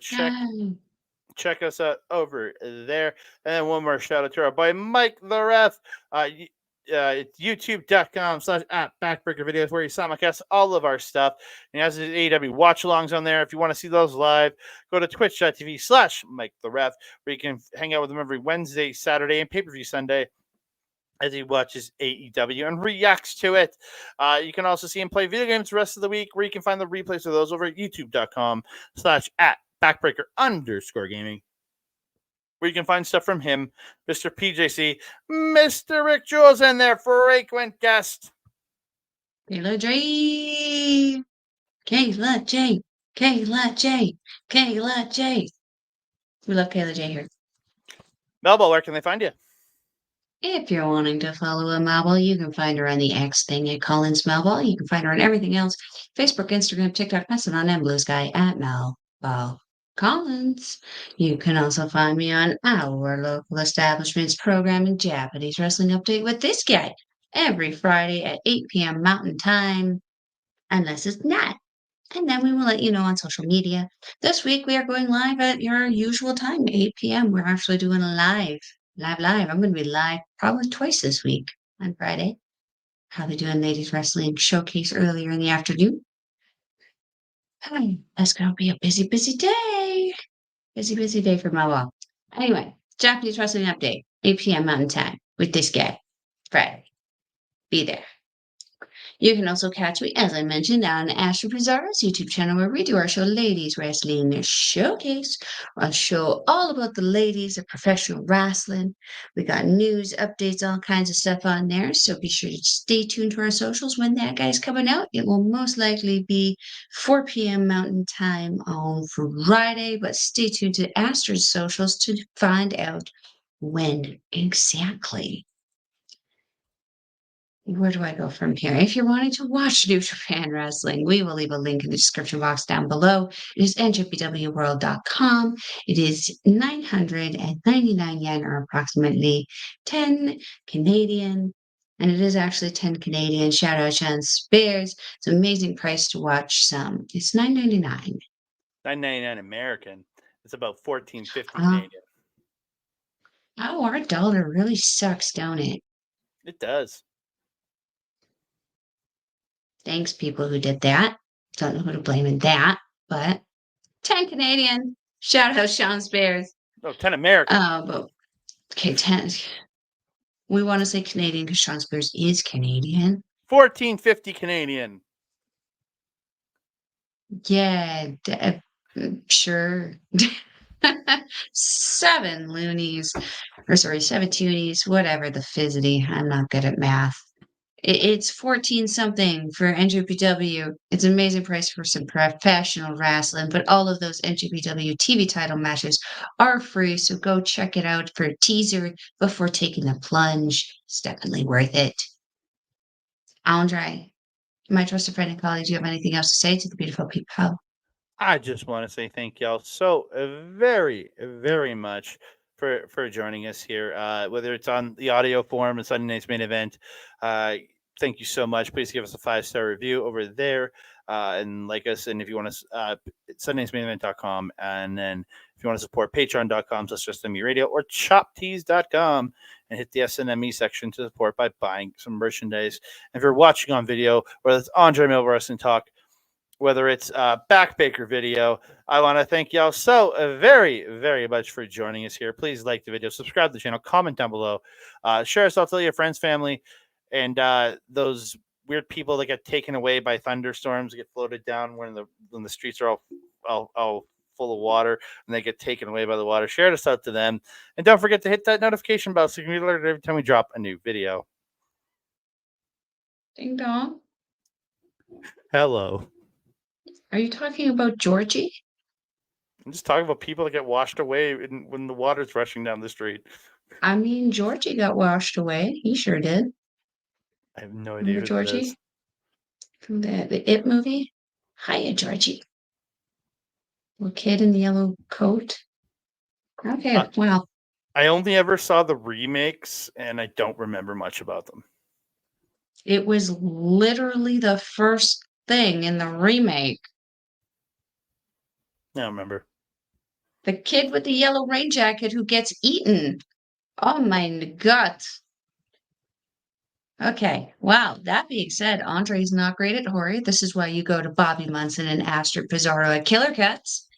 check us out over there. And then one more shout out to our boy Mike the Ref. It's youtube.com/@backbreaker videos where he simulcasts all of our stuff. And he has his AEW watch alongs on there. If you want to see those live, go to twitch.tv/Mike the Ref, where you can hang out with him every Wednesday, Saturday, and pay-per-view Sunday as he watches AEW and reacts to it. You can also see him play video games the rest of the week, where you can find the replays of those over at youtube.com/@backbreaker_gaming, where you can find stuff from him, Mr. PJC, Mr. Rick Jules, and their frequent guest, Kayla J. Kayla J. Kayla J. Kayla J. We love Kayla J here. Melba. Where can they find you? If you're wanting to follow a Melball, you can find her on the X thing at Collins Melball. You can find her on everything else: Facebook, Instagram, TikTok, Mastodon, and Blue Sky at Melball Collins. You can also find me on our local establishment's programming, Japanese Wrestling Update with this guy, every Friday at 8 p.m. Mountain Time, unless it's not. And then we will let you know on social media. This week we are going live at your usual time, 8 p.m. We're actually doing a live. I'm going to be live probably twice this week on Friday. Probably doing ladies wrestling showcase earlier in the afternoon. That's gonna be a busy, busy day. Busy day for my wall. Anyway, Japanese wrestling update, 8 p.m. Mountain Time with this guy, Friday. Be there. You can also catch me, as I mentioned, on Astro Pizarro's YouTube channel where we do our show Ladies Wrestling Showcase, a show all about the ladies of professional wrestling. We got news, updates, all kinds of stuff on there. So be sure to stay tuned to our socials when that guy's coming out. It will most likely be 4 p.m. Mountain Time on Friday, but stay tuned to Astro's socials to find out when exactly. Where do I go from here? If you're wanting to watch New Japan Wrestling, we will leave a link in the description box down below. It is njpwworld.com. It is 999 yen, or approximately 10 Canadian. And it is actually 10 Canadian. Shout out Sean Spears. It's an amazing price to watch some. It's $9.99. $9.99 American. It's about $14.50 Uh, Canadian. oh, our dollar really sucks, don't it? It does. Thanks, people who did that. Don't know who to blame in that, but 10 Canadian. Shout out Sean Spears. Oh, 10 American. But okay, 10. We want to say Canadian because Sean Spears is Canadian. $14.50 Canadian. Yeah, sure. 7 loonies, or sorry, 7 toonies, whatever the fizzity. I'm not good at math. It's 14 something for NJPW. It's an amazing price for some professional wrestling, but all of those NJPW TV title matches are free. So go check it out for a teaser before taking the plunge. It's definitely worth it. Andre, my trusted friend and colleague, do you have anything else to say to the beautiful people? I just want to say thank y'all so very, very much for joining us here. Whether it's on the audio form and Sunday night's main event, thank you so much. Please give us a 5-star review over there and like us. And if you want to, sundaysmainevent.com. And then if you want to support patreon.com/SME or choptees.com and hit the SNME section to support by buying some merchandise. And if you're watching on video, whether it's Andre Mil Wrestling Talk, whether it's Backbaker video, I want to thank y'all so very, very much for joining us here. Please like the video, subscribe to the channel, comment down below, share us out, tell your friends, family, and those weird people that get taken away by thunderstorms, get floated down when the streets are all full of water and they get taken away by the water. Share this out to them, and don't forget to hit that notification bell so you can be alerted every time we drop a new video. Ding dong. Hello. Are you talking about Georgie? I'm just talking about people that get washed away when the water's rushing down the street. I mean, Georgie got washed away. He sure did. I have no idea Remember who that Georgie? is. From the It movie? Hiya, Georgie. Little kid in the yellow coat. Okay, wow. I only ever saw the remakes, and I don't remember much about them. It was literally the first thing in the remake. I don't remember. The kid with the yellow rain jacket who gets eaten. Oh my God. Okay, wow. That being said, Andre's not great at horror. This is why you go to Bobby Munson and Astrid Pizarro at Killer Cuts.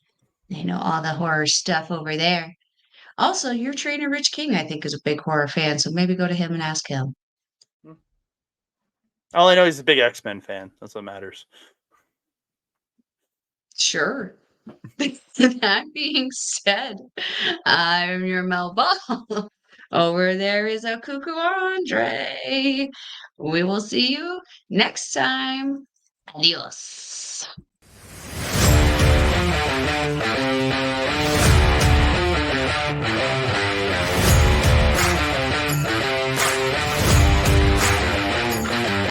They know all the horror stuff over there. Also, your trainer, Rich King, I think, is a big horror fan, so maybe go to him and ask him. All I know is he's a big X-Men fan. That's what matters. Sure. That being said, I'm your Mel Ball. Over there is a Cuckoo Andre. We will see you next time. Adios.